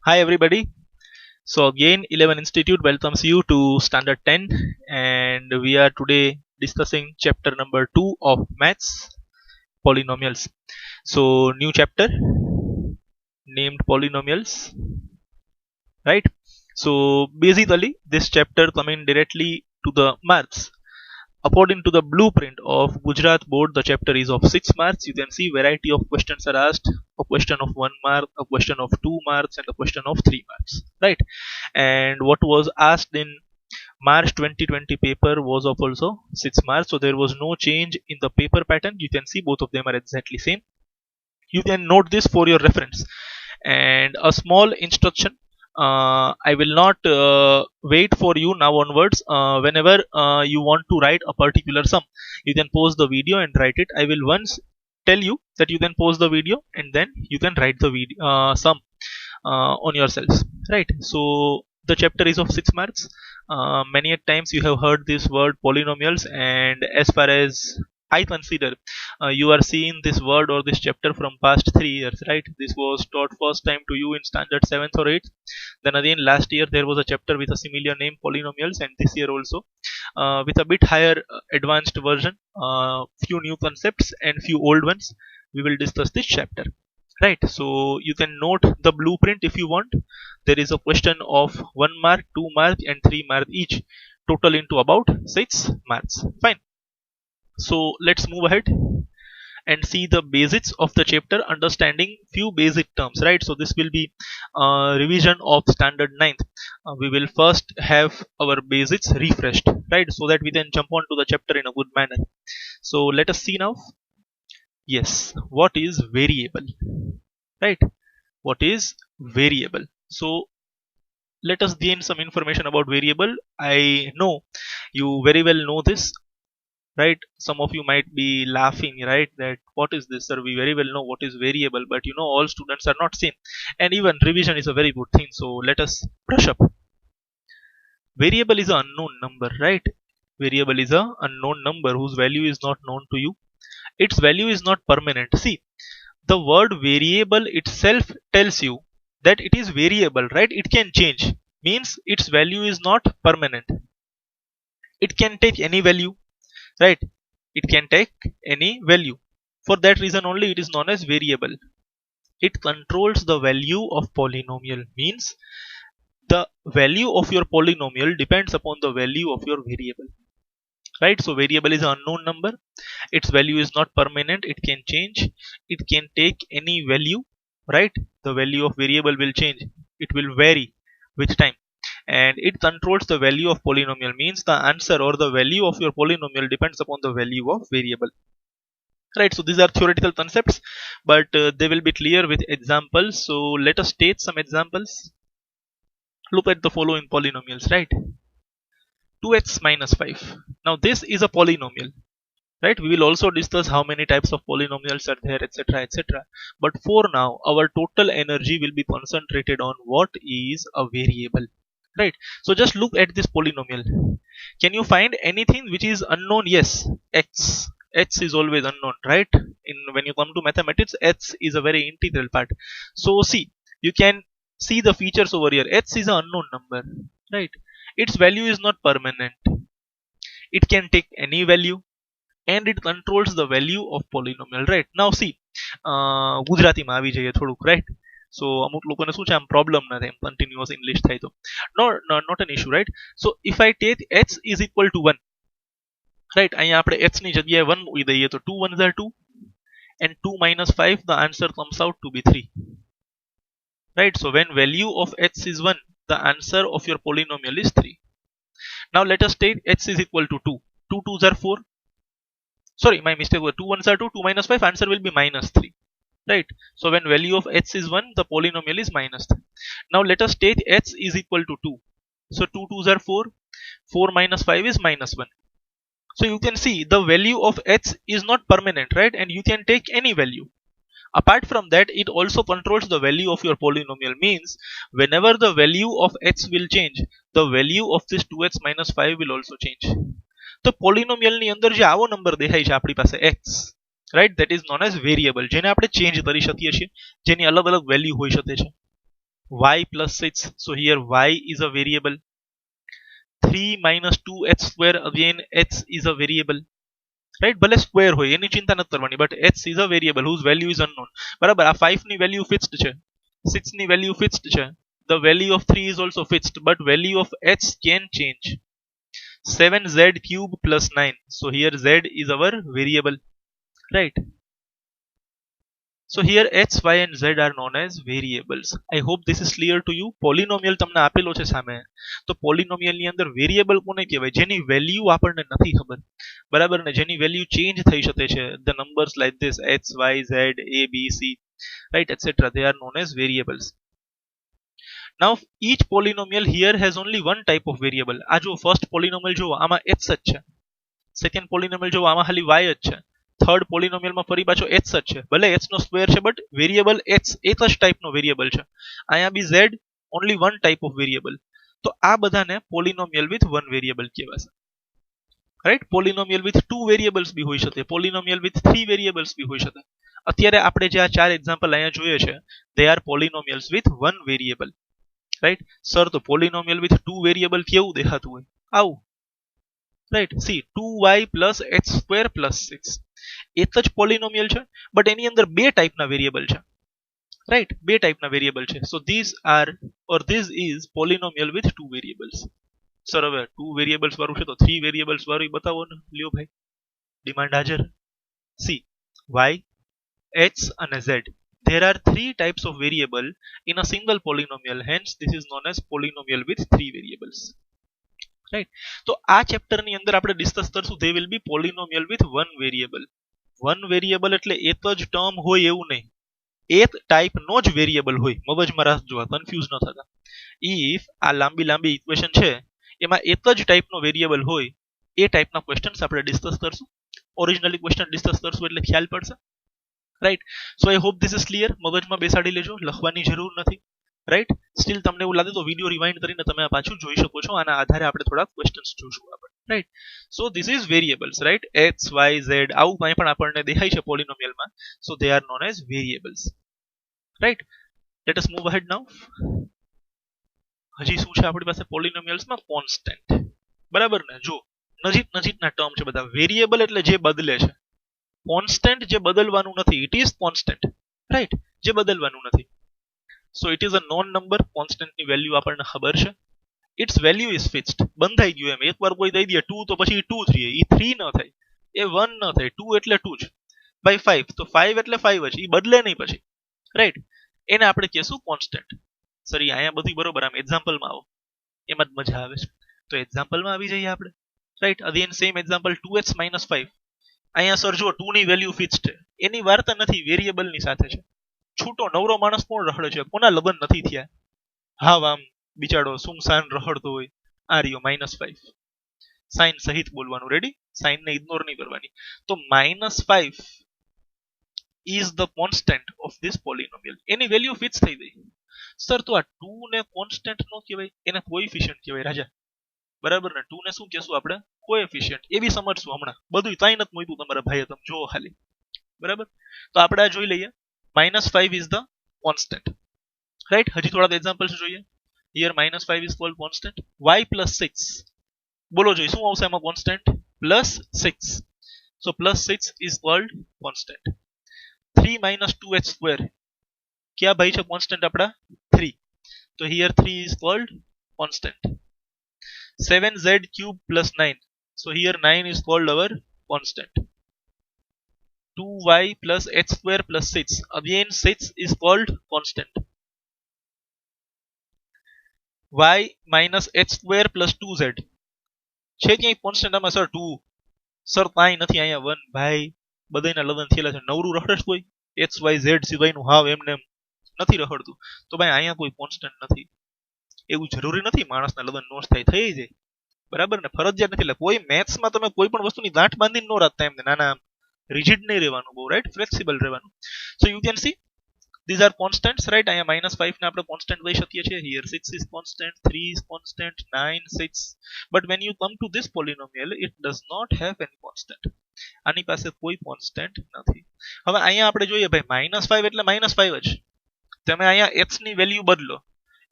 Hi everybody. So again 11 Institute welcomes you to standard 10 and we are today discussing chapter number 2 of maths polynomials. So new chapter named polynomials, right? So basically this chapter coming directly to the maths. According to the blueprint of Gujarat board, the chapter is of 6 marks. You can see variety of questions are asked: a question of 1 mark, a question of 2 marks, and a question of 3 marks, right? And what was asked in March 2020 paper was of also 6 marks, so there was no change in the paper pattern. You can see both of them are exactly same. You can note this for your reference. And a small instruction, I will not wait for you now onwards. Whenever you want to write a particular sum, you can pause the video and write it. I will once tell you that you can pause the video and then you can write the video sum on yourselves, right? So the chapter is of 6 marks. Many a times you have heard this word polynomials, and as far as I consider, you are seeing this word or this chapter from past 3 years, right? This was taught first time to you in standard 7th or 8th. Then again last year there was a chapter with a similar name, polynomials, and this year also with a bit higher advanced version, few new concepts and few old ones. We will discuss this chapter, right? So you can note the blueprint if you want. There is a question of 1 mark, 2 mark, and 3 mark each, total into about 6 marks. Fine. So let's move ahead and see the basics of the chapter, understanding few basic terms, right? So this will be revision of standard 9th. We will first have our basics refreshed, right, so that we can jump on to the chapter in a good manner. So let us see now. Yes, what is variable, right? What is variable? So let us gain some information about variable. I know you very well know this, right? Some of you might be laughing, right, that what is this, sir? We very well know what is variable, but you know all students are not same, and even revision is a very good thing. So let us brush up. Variable is an unknown number, right? Variable is a unknown number whose value is not known to you. Its value is not permanent. See, the word variable itself tells you that it is variable, right? It can change, means its value is not permanent. It can take any value, right? It can take any value. For that reason only it is known as variable. It controls the value of polynomial, means the value of your polynomial depends upon the value of your variable, right? So variable is an unknown number. Its value is not permanent. It can change. It can take any value, right? The value of variable will change. It will vary with time, and it controls the value of polynomial, means the answer or the value of your polynomial depends upon the value of variable, right? So these are theoretical concepts, but they will be clear with examples. So let us state some examples. Look at the following polynomials, right? 2x minus 5. Now this is a polynomial, right? We will also discuss how many types of polynomials are there, etc., etc. But for now our total energy will be concentrated on what is a variable, right? So just look at this polynomial. Can you find anything which is unknown? Yes, x is always unknown, right? In when you come to mathematics, x is a very integral part. So see, you can see the features over here. X is an unknown number, right? Its value is not permanent. It can take any value, and it controls the value of polynomial, right? Now see, ગુજરાતીમાં આવી જઈએ થોડુંક, right? So અમુક લોકોને શું છે, આમ problem ના થાય કન્ટિન્યુઅસ ઇંગ્લિશ થાય તો not an issue, right? So if I take x is equal to 1, right, અહીંયા આપણે x ની જગ્યાએ 1 મૂકી દઈએ તો 2 1s are 2 and 2 minus 5, the answer comes out to be 3, right? So when value of x is 1, the answer of your polynomial is 3. Now let us take x is equal to 2. 2 2s are 4. Sorry, my mistake was 2 1s are 2, 2 minus 5, answer will be minus 3, right? So when value of x is 1, the polynomial is minus 3. Now let us take x is equal to 2. So 2 2s are 4, 4 minus 5 is minus 1. So you can see the value of x is not permanent, right? And you can take any value. Apart from that, it also controls the value of your polynomial, means whenever the value of x will change, the value of this 2x minus 5 will also change. તો પોલિનોમિયલ ની અંદર જે આવો number દેખાય છે આપણી પાસે x, right, that is known as variable, જેને આપણે ચેન્જ કરી શકીએ છીએ, જેની અલગ અલગ વેલ્યુ હોઈ શકે છે. y plus 6, so here y is a variable. 3 minus 2h square, again h is a variable, right? ભલે સ્ક્વેર હોય એની ચિંતા નથી કરવાની, but h is a variable whose value is unknown. બરાબર, આ 5 ની વેલ્યુ ફિક્સ્ડ છે, 6 ની વેલ્યુ ફિક્સ્ડ છે, the value of 3 is also fixed, but value of h can change. 7z cube plus 9, so here z is our variable, right? So here h, y and z are known as variables. I hope this is clear to you. પોલિનોમિયલ તમને આપેલો છે સામે, તો પોલિનોમિયલ ની અંદર variable કોને કહેવાય? જેની વેલ્યુ આપણને નથી ખબર, બરાબર ને, જેની વેલ્યુ ચેન્જ થઈ શકે છે. The numbers like this h, y, z, a, b, c, right, etc. They are known as variables. Now each polynomial here has only one type of variable. આ જો ફર્સ્ટ પોલિનોમિયલ જો આમાં h જ છે, second પોલિનોમિયલ જો આમાં ખાલી y જ છે, થર્ડ પોલિનોમિયલમાં ફરી પાછો h જ છે. ભલે h નો સ્ક્વેર છે, બટ વેરિયેબલ h એક જ ટાઈપનો વેરિયેબલ છે. અહીંયા બી z only one type of variable. તો આ બધાને પોલિનોમિયલ વિથ વન વેરિયેબલ કહેવાશે, right? Polynomial with two variables બી હોઈ શકે, પોલિનોમિયલ વિથ થ્રી વેરિયેબલ્સ બી હોઈ શકે. અત્યારે આપણે જે આ ચાર એક્ઝામ્પલ અહીંયા જોઈએ છે, they are polynomials with one variable, right? Sir, તો પોલિનોમિયલ વિથ ટુ વેરિયેબલ કેવું દેખાતું હોય? આવું, right? See, 2y plus h square plus 6 એક જ પોલિનોમિયલ છે, બટ એની અંદર બે ટાઈપના વેરિયેબલ છે, રાઈટ? બે ટાઈપના વેરિયેબલ છે. So this are or this is polynomial with two variables. Sir, હવે ટુ વેરિયેબલ્સ વાળું છે તો થ્રી વેરિયેબલ્સ વાળું બતાવો ને, લ્યો ભાઈ, ડિમાન્ડ હાજર. સી, y, h અને z, there are three types of variable in a single polynomial, hence this is known as polynomial with three variables, right? તો આ ચેપ્ટર ની અંદર આપણે ડિસ્કસ કરશું they will be polynomial with one variable. One variable એટલે એક જ term હોય એવું નહીં, એક ટાઈપ નો જ વેરિયેબલ હોય. મગજમાં રાખજો, કન્ફ્યુઝ ન થતા. ઇફ આ લાંબી લાંબી ઇક્વેશન છે એમાં એક જ ટાઈપનો વેરિયેબલ હોય, એ ટાઈપના ક્વેશ્ચન્સ આપણે ડિસ્કસ કરશું. ઓરિજિનલી ક્વેશ્ચન ડિસ્કસ કરશું એટલે ખ્યાલ પડશે, right? So I hope this is clear. મગજમાં બેસાડી લેજો, લખવાની જરૂર નથી, રાઈટ? સ્ટીલ તમને એવું લાગે તો વિડીયો રિવાઇન્ડ કરીને તમે આ પાછું જોઈ શકો છો. આના આધારે આપણે થોડા ક્વેશ્ચન્સ જોશું આપણે, right? So this is variables, right? X, y, z આવું કંઈ પણ આપણને દેખાય છે પોલિનોમિયલમાં, so they are known as variables, right? Let us move ahead now. હજી શું છે આપણી પાસે પોલિનોમિયલ્સમાં? કોન્સ્ટન્ટ, બરાબર ને? જો નજીકના ટર્મ છે બધા. વેરિયેબલ એટલે જે બદલે છે, કોન્સ્ટન્ટ જે બદલવાનું નથી, ઇટ ઇઝ કોન્સ્ટન્ટ, રાઈટ? જે બદલવાનું નથી. So it is a known number. કોન્સ્ટન્ટની વેલ્યુ આપણને ખબર છે, ઇટ્સ વેલ્યુ ઇઝ ફિક્સ્ડ. બંધાઈ ગયું એમ. એકવાર કોઈ દઈ દે 2 તો પછી 2 3, એ 3 ન થાય, એ 1 ન થાય, 2 એટલે 2 જ. બાય 5 તો 5 એટલે 5 જ, એ બદલે નહીં પછી, રાઈટ? એને આપણે કહેશું કોન્સ્ટન્ટ. સર, અહીંયા બધું બરોબર, આમ એક્ઝામ્પલમાં આવો, એમાં જ મજા આવે છે. તો એક્ઝામ્પલમાં આવી જઈએ આપણે, right? Again same example 2x - 5. અહીંયા સર જો 2 ની વેલ્યુ ફિક્સ્ડ છે, એની વાર્તા નથી, વેરિયેબલ ની સાથે છે. છૂટો નવરો માણસ કોણ રખડે છે? કોના લગ્ન નથી થયા? હા, આમ બિચારો સુમસાન રખડતો હોય. આ રહ્યો -5. સાઇન સહિત બોલવાનું, રેડી? સાઇન ને ઇગ્નોર નહીં કરવાની. તો -5 is the constant of this polynomial. Any value fix થઈ ગઈ. સર, તો આ 2 ને કોન્સ્ટન્ટ નો કહેવાય, એને કોએફિશિયન્ટ કહેવાય રાજા, બરાબર ને? 2 ને શું કહેશું આપણે? કોએફિશિયન્ટ. એ બી સમજશું હમણાં. બધું તાઈ નથી મૂક્યું તમારા ભાઈએ, તમે જોવો ખાલી, બરાબર? તો આપણે આ જોઈ લઈએ. -5 is the constant, right? હજી થોડા એક્ઝામ્પલ્સ જોઈએ. here -5 is called constant. y plus 6, બોલો જોઈ શું આવશે એમાં constant? +6. so +6 is called constant. 3 - 2h square, ક્યાં ભાઈ છે કોન્સ્ટન્ટ આપડા? 3. તો here 3 is called constant. 7z cube plus 9, so here 9 is called our constant. 2y plus h square plus 6, again 6 is called constant. y minus h square plus 2z, છે ક્યાંય constant આમાં? Sir 2, sir કાંઈ નથી, અહીંયા 1. ભાઈ, બધાયના લગ્ન થયેલા છે, નવરું રખડે કોઈ? x y z સિવાયનું હાવ એમને એમ નથી રખડતું. તો ભાઈ અહીંયા કોઈ કોન્સ્ટન્ટ નથી. એવું જરૂરી નથી માણસના લગ્ન નો થાય, થઈ જાય, બરાબર ને? ફરજિયાત નથી. એટલે કોઈ મેથ્સમાં તમે કોઈ પણ વસ્તુની ગાંઠ બાંધીને ન રાખતા એમને, નાના રિજિડ નહીં રહેવાનું બહુ, રાઈટ? ફ્લેક્સિબલ રહેવાનું. So you can see these are constants, right? અહીંયા -5 ને આપણે કોન્સ્ટન્ટ લઈ શકીએ છીએ. here 6 is constant, 3 is constant, 9, 6. but when you come to this polynomial, it does not have any constant. આની પાસે કોઈ કોન્સ્ટન્ટ નથી. હવે અહીંયા આપણે જોઈએ ભાઈ, -5 એટલે -5 જ. તમે અહીંયા x ની વેલ્યુ બદલો,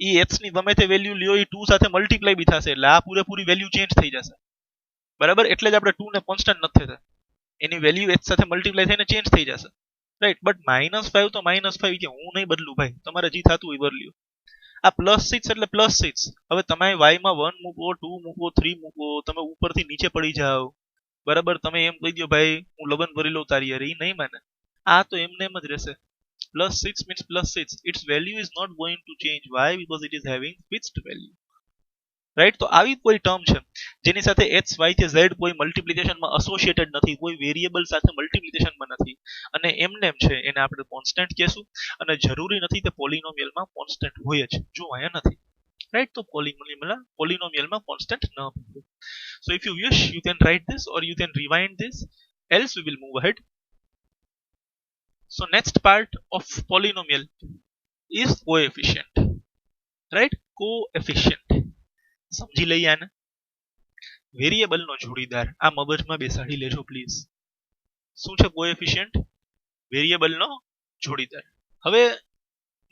ઈ x ની ગમે તે વેલ્યુ લ્યો ઈ 2 સાથે મલ્ટીપ્લાય બી થશે એટલે આ પૂરેપૂરી વેલ્યુ ચેન્જ થઈ જશે બરાબર એટલે જ આપણે 2 ને કોન્સ્ટન્ટ નથી થતા એની વેલ્યુ x સાથે મલ્ટીપ્લાય થઈને ચેન્જ થઈ જશે રાઈટ બટ -5 તો -5 કે હું નહીં બદલું ભાઈ તમારે જે થતું હોય બદલ્યો આ +6 એટલે +6 હવે તમે y માં 1 મૂકો 2 મૂકો 3 મૂકો તમે ઉપરથી નીચે પડી જાઓ બરાબર તમે એમ કહી દો ભાઈ હું લગન ભરી લઉં તારી યાર ઈ નહીં માને આ તો એમને એમ જ રહેશે +6 means +6 its value is not going to change why because it is having fixed value right તો આવી કોઈ ટર્મ છે જેની સાથે x y કે z કોઈ મલ્ટીપ્લિકેશન માં એસોસિએટેડ નથી કોઈ વેરીએબલ સાથે મલ્ટીપ્લિકેશન માં નથી અને એમને એમ છે એને આપણે કોન્સ્ટન્ટ કહેશું અને જરૂરી નથી કે પોલિનોમિયલ માં કોન્સ્ટન્ટ હોય જ જો અહીંયા નથી રાઈટ તો પોલિનોમિયલ માં કોન્સ્ટન્ટ ન હોય so if you wish you can write this or you can rewind this else we will move ahead so next part of polynomial is coefficient right coefficient સમજી લઈએ આને વેરીએબલ નો જોડીદાર આ મગજમાં બેસાડી લેજો પ્લીઝ શું છે કોએફિશિયન્ટ વેરીએબલ નો જોડીદાર હવે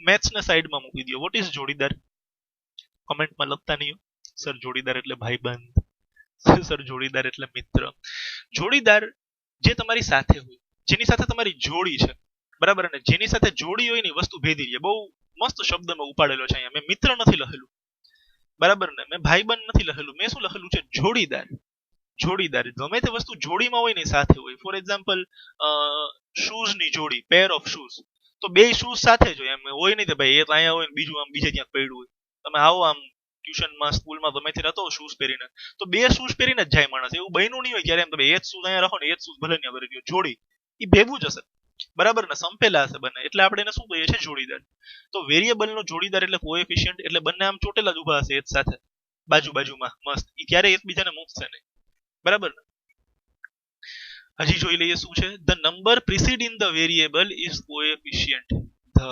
મેથ્સ ને સાઈડમાં મૂકી દો વોટ ઇઝ જોડીદાર કમેન્ટમાં લખતા નહીં સર જોડીદાર એટલે ભાઈબંધ સર જોડીદાર એટલે મિત્ર જોડીદાર જે તમારી સાથે હોય જેની સાથે તમારી જોડી છે બરાબર અને જેની સાથે જોડી હોય ની વસ્તુ ભેદી છે બહુ મસ્ત શબ્દમાં ઉપાડેલો છે અહીંયા મેં મિત્ર નથી લખેલું બરાબર ને મેં ભાઈબંધ નથી લખેલું મેં શું લખેલું છે જોડીદાર જોડીદાર ગમે તે વસ્તુ જોડીમાં હોય ને સાથે હોય ફોર એક્ઝામ્પલ શૂઝ ની જોડી પેર ઓફ શૂઝ તો બે શૂઝ સાથે જ હોય એમ હોય નહીં કે ભાઈ એક અહીંયા હોય ને બીજું આમ બીજે ક્યાંક પડ્યું હોય તમે આવો આમ ટ્યુશનમાં સ્કૂલમાં ગમે તે રહેતો શૂઝ પહેરીને તો બે શૂઝ પહેરીને જ જાય માણસ એવું બન્યું નહીં હોય ક્યારે એમ તમે એક શૂઝ અહીંયા રાખો ને એક શૂઝ ભલે ત્યાં ભરી ગયો જોડી એ ભેગું જ હશે બરાબર ને સંપેલા હશે બંને એટલે આપણે એને શું કહીએ છીએ જોડીદાર તો વેરીએબલ નો જોડીદાર એટલે કોએફિશિયન્ટ એટલે બંને આમ ચોટેલા જ ઊભા હશે એક સાથે બાજુમાં મસ્ત ઈ ક્યારે એકબીજાને મૂકશે નહીં બરાબર ને હજી જોઈ લઈએ શું છે the number preceding the variable is coefficient the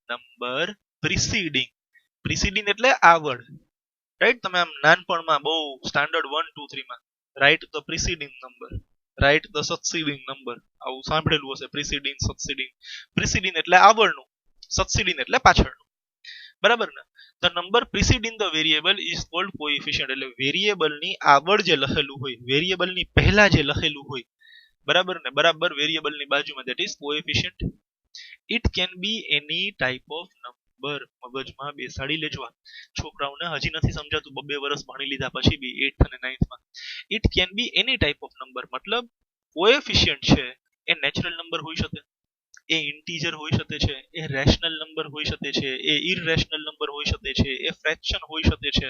number preceding એટલે આગળ રાઈટ તમે આમ નાનપણમાં બહુ સ્ટાન્ડર્ડ 1 2 3 માં right the preceding number right the succeeding number આવું સાંભળેલું હશે પ્રિસીડિંગ એટલે આગળનું સક્સીડિંગ એટલે પાછળનું બરાબર ને the number preceding the variable is called coefficient એટલે વેરીએબલ ની આગળ જે લખેલું હોય વેરીએબલ ની પહેલા જે લખેલું હોય બરાબર વેરીએબલ ની બાજુમાં that is coefficient it can be any type of number મગજમાં બેસાડી લેજો છોકરાઓને હજી નથી સમજાતું 2 વર્ષ ભણી લીધા પછી બી 8th અને 9th માં it can be any type of number મતલબ કોએફિશિયન્ટ છે એ નેચરલ નંબર હોઈ શકે એ ઇન્ટીજર હોઈ શકે છે એ રેશનલ નંબર હોઈ શકે છે એ ઇરરેશનલ નંબર હોઈ શકે છે એ ફ્રેક્શન હોઈ શકે છે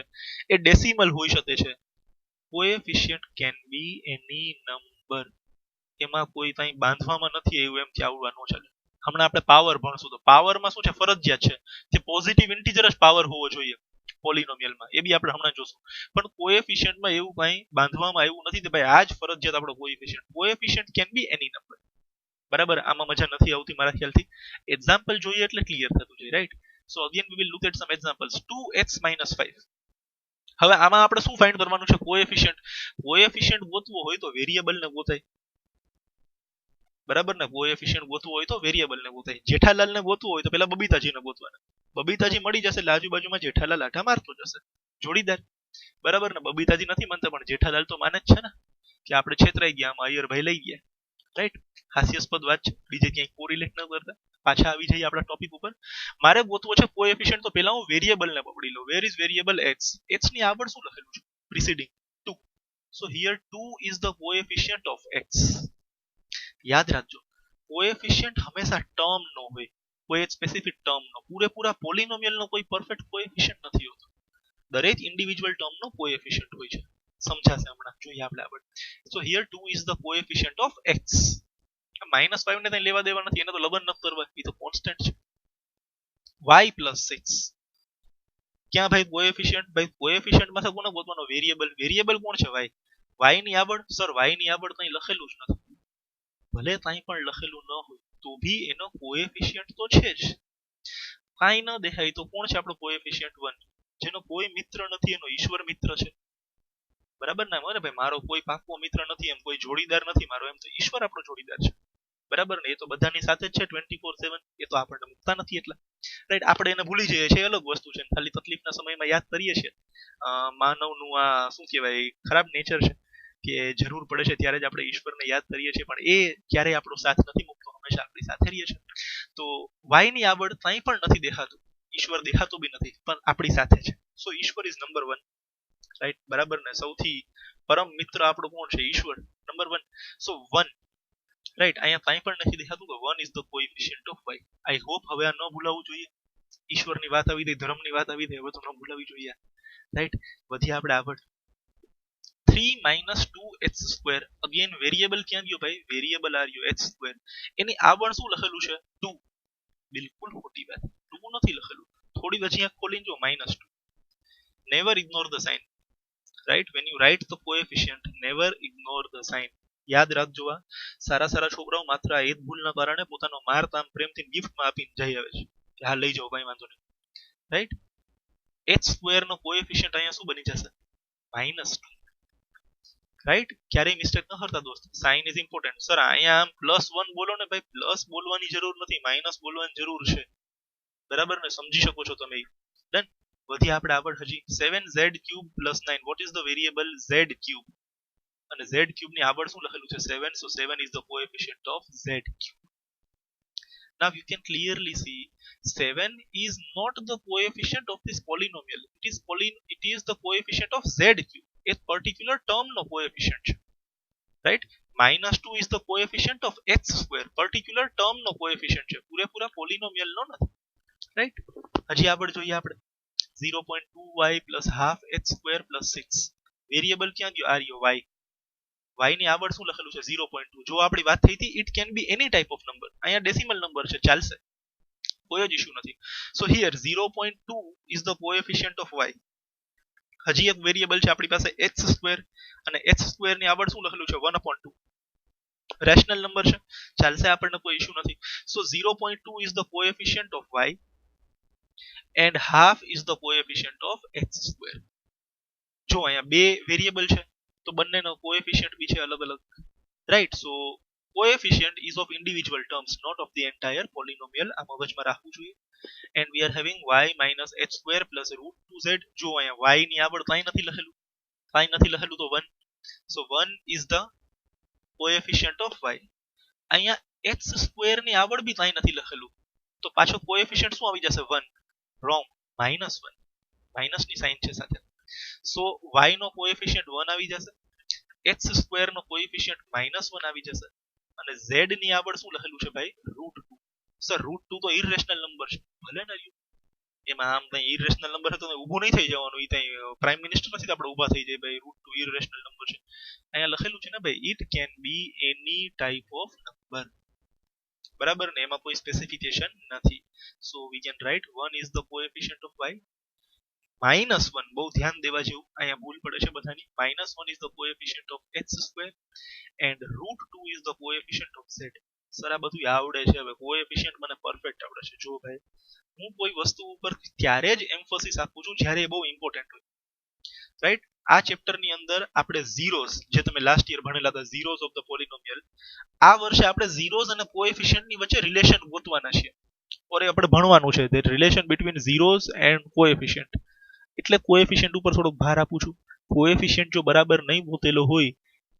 એ ડેસિમલ હોઈ શકે છે coefficient can be any number એમાં કોઈ કંઈ બાંધવામાં નથી એવું એમ કે આવડવા ન ચાલે હમણાં આપણે પાવર ભણશું તો પાવરમાં શું છે ફરજિયાત છે કે પોઝિટિવ ઇન્ટીજર જ પાવર હોવો જોઈએ પોલિનોમિયલમાં એ બી આપણે હમણાં જોશું પણ કોએફિશિયન્ટમાં એવું કંઈ બાંધવામાં આવ્યું નથી કે ભાઈ આ જ ફરજિયાત આપણો coefficient can be any number બરાબર આમાં મજા નથી આવતી મારા ખ્યાલથી એક્ઝામ્પલ જોઈએ એટલે ક્લિયર થતું જાય right so again we will look at some examples 2x - 5 હવે આમાં આપણે શું ફાઇન્ડ કરવાનું છે કોએફિશિયન્ટ ગોતવો હોય તો વેરીએબલ ને ગોતાય બરાબર ને કોએફિશિયન્ટ ગોતવું હોય તો વેરીએબલ ને ગોતાય જેઠાલાલ ને ગોતવું હોય તો પેલા બબીતાજી ને ગોતવાના બબીતાજી મળી જશે એટલે આજુબાજુમાં જેઠાલાલ આઠા મારતો જશે જોડીદાર બરાબર ને બબીતાજી નથી માનતા પણ જેઠાલાલ તો માને જ છે ને કે આપણે છેતરાઈ ગયા આમાં અય્યરભાઈ લઈ ગયા રાઈટ હાસ્યાસ્પદ વાત છે બીજે ક્યાંય કોરિલેટ ન કરતા પાછા આવી જઈએ આપણા ટોપિક ઉપર મારે ગોતવો છે કોએફિશિયન્ટ તો પહેલા હું વેરીએબલ ને પકડી લઉં વેર ઇઝ વેરીએબલ x ની આગળ શું લખેલું છે પ્રિસીડિંગ 2 સો here 2 is the coefficient of x યાદ રાખજો કોએફિશિયન્ટ હંમેશા ટર્મ નો હોય કોઈ એક સ્પેસિફિક ટર્મ નો પૂરેપૂરા પોલિનોમિયલ નો કોઈ પરફેક્ટ કોએફિશિયન્ટ નથી હોતો દરેક ઇન્ડિવિડ્યુઅલ ટર્મ નો કોએફિશિયન્ટ હોય છે સમજાશે હમણાં જોઈએ આપણે આગળ સો here 2 is the coefficient of x -5 ને ત્યાં લેવા દેવા નથી એને તો લગન નથી કરવા એ તો કોન્સ્ટન્ટ છે y + 6 ક્યાં ભાઈ કોએફિશિયન્ટ માં કોને ગોતવાનો વેરીએબલ કોણ છે y ની આગળ સર y ની આગળ કંઈ લખેલું જ નથી ભલે કંઈ પણ લખેલું ન હોય તો ભી એનો કોએફિશિયન્ટ તો છે જ કાંઈ ન દેખાય તો કોણ છે આપણો કોએફિશિયન્ટ 1 જેનો કોઈ મિત્ર નથી એનો ઈશ્વર મિત્ર છે બરાબર ને મને ભાઈ મારો કોઈ પાક્કો મિત્ર નથી એમ કોઈ જોડીદાર નથી મારો એમ તો ઈશ્વર આપણો જોડીદાર છે બરાબર ને એ તો બધાની સાથે જ છે 24/7 એ તો આપણને મુકતા નથી એટલા રાઈટ આપણે એને ભૂલી જઈએ છીએ અલગ વસ્તુ છે ખાલી તકલીફના સમયમાં યાદ કરીએ છીએ માનવનું આ શું કહેવાય ખરાબ નેચર છે કે જરૂર પડે છે ત્યારે જ આપણે ઈશ્વરને યાદ કરીએ છીએ પણ એ ક્યારેય આપણો સાથ નથી મૂકતો હંમેશા આપણી સાથે રહીએ છે તો વાયની આવડ કંઈ પણ નથી દેખાતું ઈશ્વર દેખાતું બી નથી પણ આપણી સાથે છે સો ઈશ્વર ઇઝ નંબર 1 રાઈટ બરાબર ને સૌથી પરમ મિત્ર આપણો કોણ છે ઈશ્વર નંબર 1 સો 1 રાઈટ અહીંયા કાંઈ પણ નથી દેખાતું કે 1 is the coefficient of y I hope હવે આ ન ભૂલાવવું જોઈએ ઈશ્વરની વાત આવી ગઈ ધર્મની વાત આવી ગઈ હવે તો ન ભૂલાવી જોઈએ રાઈટ વધી આપણે આગળ 3 - 2h² અગેન વેરિયેબલ ક્યાં ગયો ભાઈ વેરિયેબલ આર h સ્ક્વેર એની આગળ શું લખેલું છે 2 બિલકુલ ખોટી વાત 2 નથી લખેલું થોડી હજી આંખ ખોલીને જો -2 never ignore the sign right when you write the coefficient never ignore the sign યાદ રાખજો આ સારા છોકરાઓ માત્ર આ એક ભૂલના કારણે પોતાનો માર તામ પ્રેમથી ગિફ્ટમાં આપીને જઈ આવે છે કે હા લઈ જાઓ કઈ વાંધો નહીં રાઈટ h² નો કોએફિશિયન્ટ અહીંયા શું બની જશે -2 રાઈટ ક્યારેય મિસ્ટેક ન કરતા દોસ્ત સાઇન ઇઝ ઇમ્પોર્ટન્ટ સર અહીંયા આમ +1 બોલો ને ભાઈ પ્લસ બોલવાની જરૂર નથી માઇનસ બોલવાની જરૂર છે બરાબર ને સમજી શકો છો તમે ડન વધી આપણે આગળ હજી 7z³ + 9 what is the variable z³ અને z³ ની આગળ શું લખેલું છે 7 so 7 is the coefficient of z³. Now you can clearly see 7 is not the coefficient of this polynomial. It is the coefficient of z³. A particular term no coefficient છે right -2 is the coefficient of h². particular term no coefficient છે પૂરેપૂરા polynomial નો નથી right હજી આગળ જોઈએ આપણે 0.2y + half h² + 6 variable ક્યાં ગયો આ રહ્યો y y ની આગળ શું લખેલું છે 0.2 જો આપણી વાત થઈ હતી it can be any type of number અહીંયા ડેસિમલ નંબર છે ચાલશે કોઈ જ ઇશ્યુ નથી સો here 0.2 is the coefficient of y હજી એક વેરિયેબલ છે આપણી પાસે h² અને h² ની આગળ શું લખેલું છે 1/2 રેશનલ નંબર છે ચાલશે આપણને કોઈ ઇશ્યુ નથી સો 0.2 is the coefficient of y and half is the coefficient of h². જો અહીંયા બે વેરિયેબલ છે તો બંનેનો કોએફિશિયન્ટ બી છે અલગ અલગ right so coefficient is of individual terms not of the entire polynomial આ મગજમાં રાખવું જોઈએ and we are having y - h² + √2z જો અહીંયા y ની આગળ કાંઈ નથી લખેલું તો 1 સો 1 is the coefficient of y અહીંયા h² ની આગળ બી કાંઈ નથી લખેલું તો પાછો કોએફિશિયન્ટ શું આવી જશે 1 રોંગ -1 માઈનસની સાઇન છે સાથે સો y નો કોએફિશિયન્ટ 1 આવી જશે h² નો કોએફિશિયન્ટ -1 આવી જશે અને z ની આગળ શું લખેલું છે ભાઈ √2 સર √2 તો ઇરેશનલ નંબર છે ભલે ને એમાં આમ કઈ ઇરેશનલ નંબર છે તો ઊભું નહીં થઈ જવાનું ઈ કઈ પ્રાઇમ મિનિસ્ટર નથી આપણે ઊભા થઈ જાય ભાઈ √2 ઇરેશનલ નંબર છે અહીંયા લખેલું છે ને ભાઈ it can be any type of number બરાબર ને એમાં કોઈ સ્પેસિફિકેશન નથી so we can write 1 is the coefficient of y -1 બહુ ધ્યાન દેવા જેવું અહીંયા ભૂલ પડે છે બધાની -1 is the coefficient of h² and √2 is the coefficient of z sir આ બધું આવડે છે હવે કોએફિશિયન્ટ મને પરફેક્ટ આવડે છે જો ભાઈ હું કોઈ વસ્તુ ઉપર ત્યારે જ એમ્ફોસિસ આપું છું જ્યારે એ બહુ ઇમ્પોર્ટન્ટ હોય રાઈટ આ ચેપ્ટર ની અંદર આપણે ઝીરોઝ જે તમે લાસ્ટ યર ભણેલા હતા ઝીરોઝ ઓફ ધ પોલિનોમિયલ આ વર્ષે આપણે ઝીરોઝ અને કોએફિશિયન્ટ ની વચ્ચે રિલેશન ગોતવાના છે ઓર એ આપણે ભણવાનું છે the relation between zeros and coefficient એટલે કોએફિશિયન્ટ ઉપર થોડોક ભાર આપું છું કોએફિશિયન્ટ જો બરાબર નહીં ગોતેલો હોય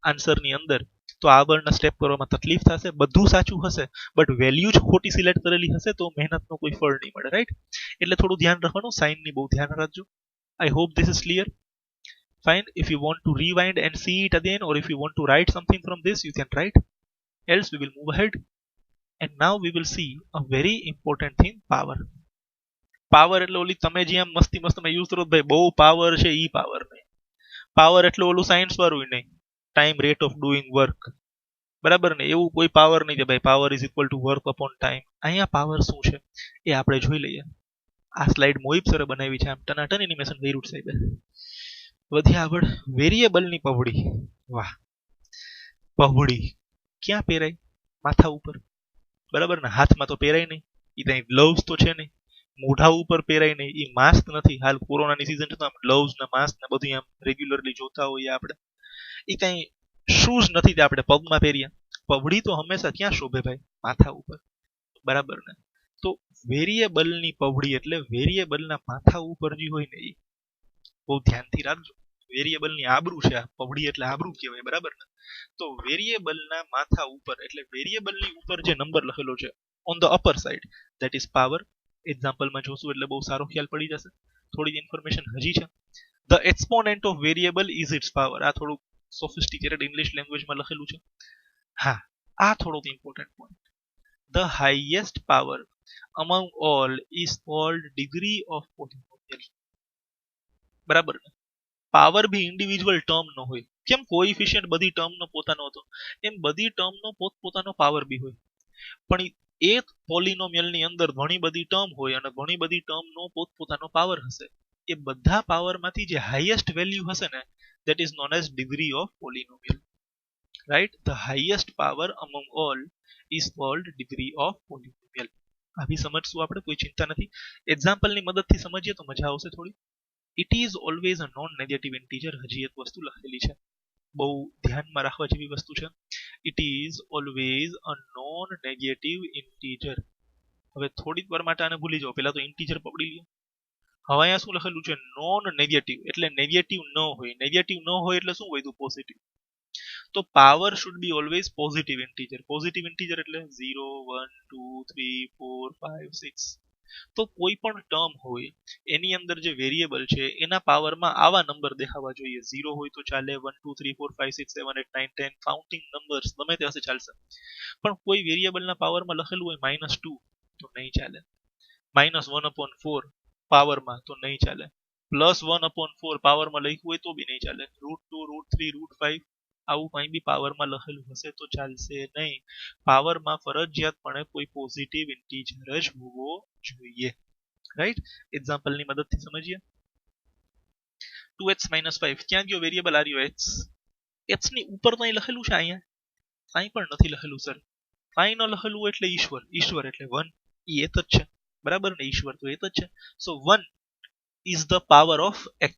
આન્સર ની અંદર તો આગળના સ્ટેપ કરવામાં તકલીફ થશે બધું સાચું હશે બટ વેલ્યુ જ ખોટી સિલેક્ટ કરેલી હશે તો મહેનતનો કોઈ ફળ નહીં મળે રાઈટ એટલે થોડું ધ્યાન રાખવાનું સાઇન ની બહુ ધ્યાન રાખજો આઈ hope this is clear fine if you want to rewind and see it again or if you want to write something from this you can write else we will move ahead and now we will see a very important thing power એટલે ઓલી તમે જે આમ મસ્તી મસ્તીમાં use કરો ભાઈ બહુ power છે ઈ પાવર નહીં પાવર એટલે ઓલું સાયન્સ વાળું નહીં time rate of doing work બરાબર ને એવું કોઈ પાવર નહીં કે ભાઈ power is equal to work upon time અહીંયા પાવર શું છે એ આપણે જોઈ લઈએ આ સ્લાઇડ મોહિબ સરે બનાવી છે આમ ટનાટન એનિમેશન કર્યું છે સાહેબે વધી આગળ વેરિયેબલ ની પહોળી વાહ પહોળી ક્યાં પહેરાય માથા ઉપર બરાબર ને હાથમાં તો પહેરાય નહીં ઈ ત્યાં ગ્લવ્સ તો છે નહીં મોઢા ઉપર પહેરાય નહીં ઈ માસ્ક નથી હાલ કોરોનાની સીઝન છે તો આમ ગ્લવ્સ ને માસ્ક ને બધું આમ રેગ્યુલરલી જોતા હોઈએ આપણે ઈ કઈ શૂઝ નથી તે આપણે પગમાં પહેરીએ પહોળી તો હંમેશા ક્યાં શોભે ભાઈ માથા ઉપર બરાબર ને તો વેરિયેબલની પહોળી એટલે વેરિયેબલના માથા ઉપર જે હોય ને એ બહુ ધ્યાનથી રાખજો. વેરિયેબલની આબરૂ છે આ પહોળી એટલે આબરૂ કહેવાય, બરાબર ને? તો વેરિયેબલના માથા ઉપર એટલે વેરિયેબલની ઉપર જે નંબર લખેલો છે on the upper side that is power. એક્ઝામ્પલમાં જોશું એટલે બહુ સારો ખ્યાલ પડી જશે. થોડી ઇન્ફોર્મેશન હજી છે. The exponent of variable is its power. આ થોડું સોફિસ્ટિકેટેડ ઇંગ્લિશ લેંગ્વેજમાં લખેલું છે. હા, આ થોડોક important point. The highest power among all is called degree of polynomial. બરાબર ને? પાવર બી ઇન્ડિવિજ્યુઅલ ટર્મ નો હોય. કેમ કોએફિશિયન્ટ બધી ટર્મ નો પોતાનો હતો, એમ બધી ટર્મ નો પોતપોતાનો પાવર બી હોય. પણ એક પોલિનોમિયલ ની અંદર ઘણી બધી ટર્મ હોય અને ઘણી બધી ટર્મ નો પોતપોતાનો પાવર હશે. એ બધા પાવર માંથી જે હાઈએસ્ટ વેલ્યુ હશે ને that is known as degree of polynomial. Right? The highest power among all is called degree of polynomial. આવી સમજશું આપણે, કોઈ ચિંતા નથી. એક્ઝામ્પલ ની મદદથી સમજીએ તો મજા આવશે થોડી. It is always a non negative integer. હજી એક વસ્તુ લખેલી છે, બહુ ધ્યાનમાં રાખવા જેવી વસ્તુ છે. It is always a non negative integer. હવે થોડીક વાર માટે આને ભૂલી જાઓ, પેલા તો ઇન્ટીજર પકડી લ્યો. હવે અહીંયા શું લખેલું છે? નોન નેગેટિવ એટલે નેગેટિવ ન હોય. નેગેટિવ ન હોય એટલે શું હોય? પોઝિટિવ. તો power should be always positive integer. Positive integer એટલે 0 1 2 3 4 5 6. તો કોઈ પણ ટર્મ હોય એની અંદર જે વેરિયેબલ છે એના પાવરમાં આવા નંબર દેખાવા જોઈએ. 0 હોય તો ચાલે, 1 2 3 4 5 6 7 8 9 10 કાઉન્ટિંગ નંબર્સ ગમે તે હશે ચાલશે. પણ કોઈ વેરિયેબલના પાવરમાં લખેલું હોય -2 તો નહીં ચાલે. -1/4 પાવરમાં તો નહીં ચાલે. +1/4 પાવરમાં લખ્યું હોય તો બી નહીં ચાલે. √2 √3 √5 આવું કંઈ બી પાવરમાં લખેલું હશે તો ચાલશે નહીં. પાવરમાં ફરજિયાતપણે કોઈ પોઝિટિવ ઇન્ટીજર જ હોવો જોઈએ. રાઈટ? એક્ઝામ્પલની મદદથી સમજીએ. 2x - 5 ક્યાં ગયો વેરિયેબલ? આર્યો x. x ની ઉપર તો અહીં લખેલું છે, અહીંયા કાંઈ પણ નથી લખેલું સર. કાંઈ ન લખેલું એટલે ઈશ્વર. ઈશ્વર એટલે 1. એ એક જ છે, બરાબર ને? ઈશ્વર તો એક જ છે. સો 1 is the power of x.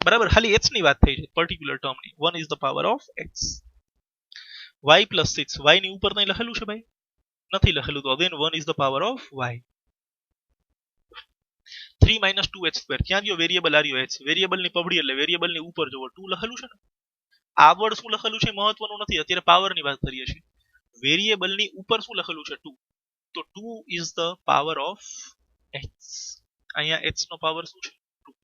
બરાબર? ખાલી x ની વાત થઈ છે, પર્ટિક્યુલર ટર્મ ની. 1 is the power of x. y + 6 y ની ઉપર નહીં લખેલું છે ભાઈ? નથી લખેલું તો again 1 is the power of y. 3 - 2x². ક્યાં ગયો વેરિયેબલ? આર્યો x. વેરિયેબલ ની પબડી એટલે વેરિયેબલ ની ઉપર જોવો 2 લખેલું છે ને. આગળ શું લખેલું છે મહત્વનું નથી, અત્યારે પાવર ની વાત કરીએ છીએ. વેરિયેબલ ની ઉપર શું લખેલું છે? 2. તો 2 is the power of x. અહીંયા x નો પાવર શું છે? 2.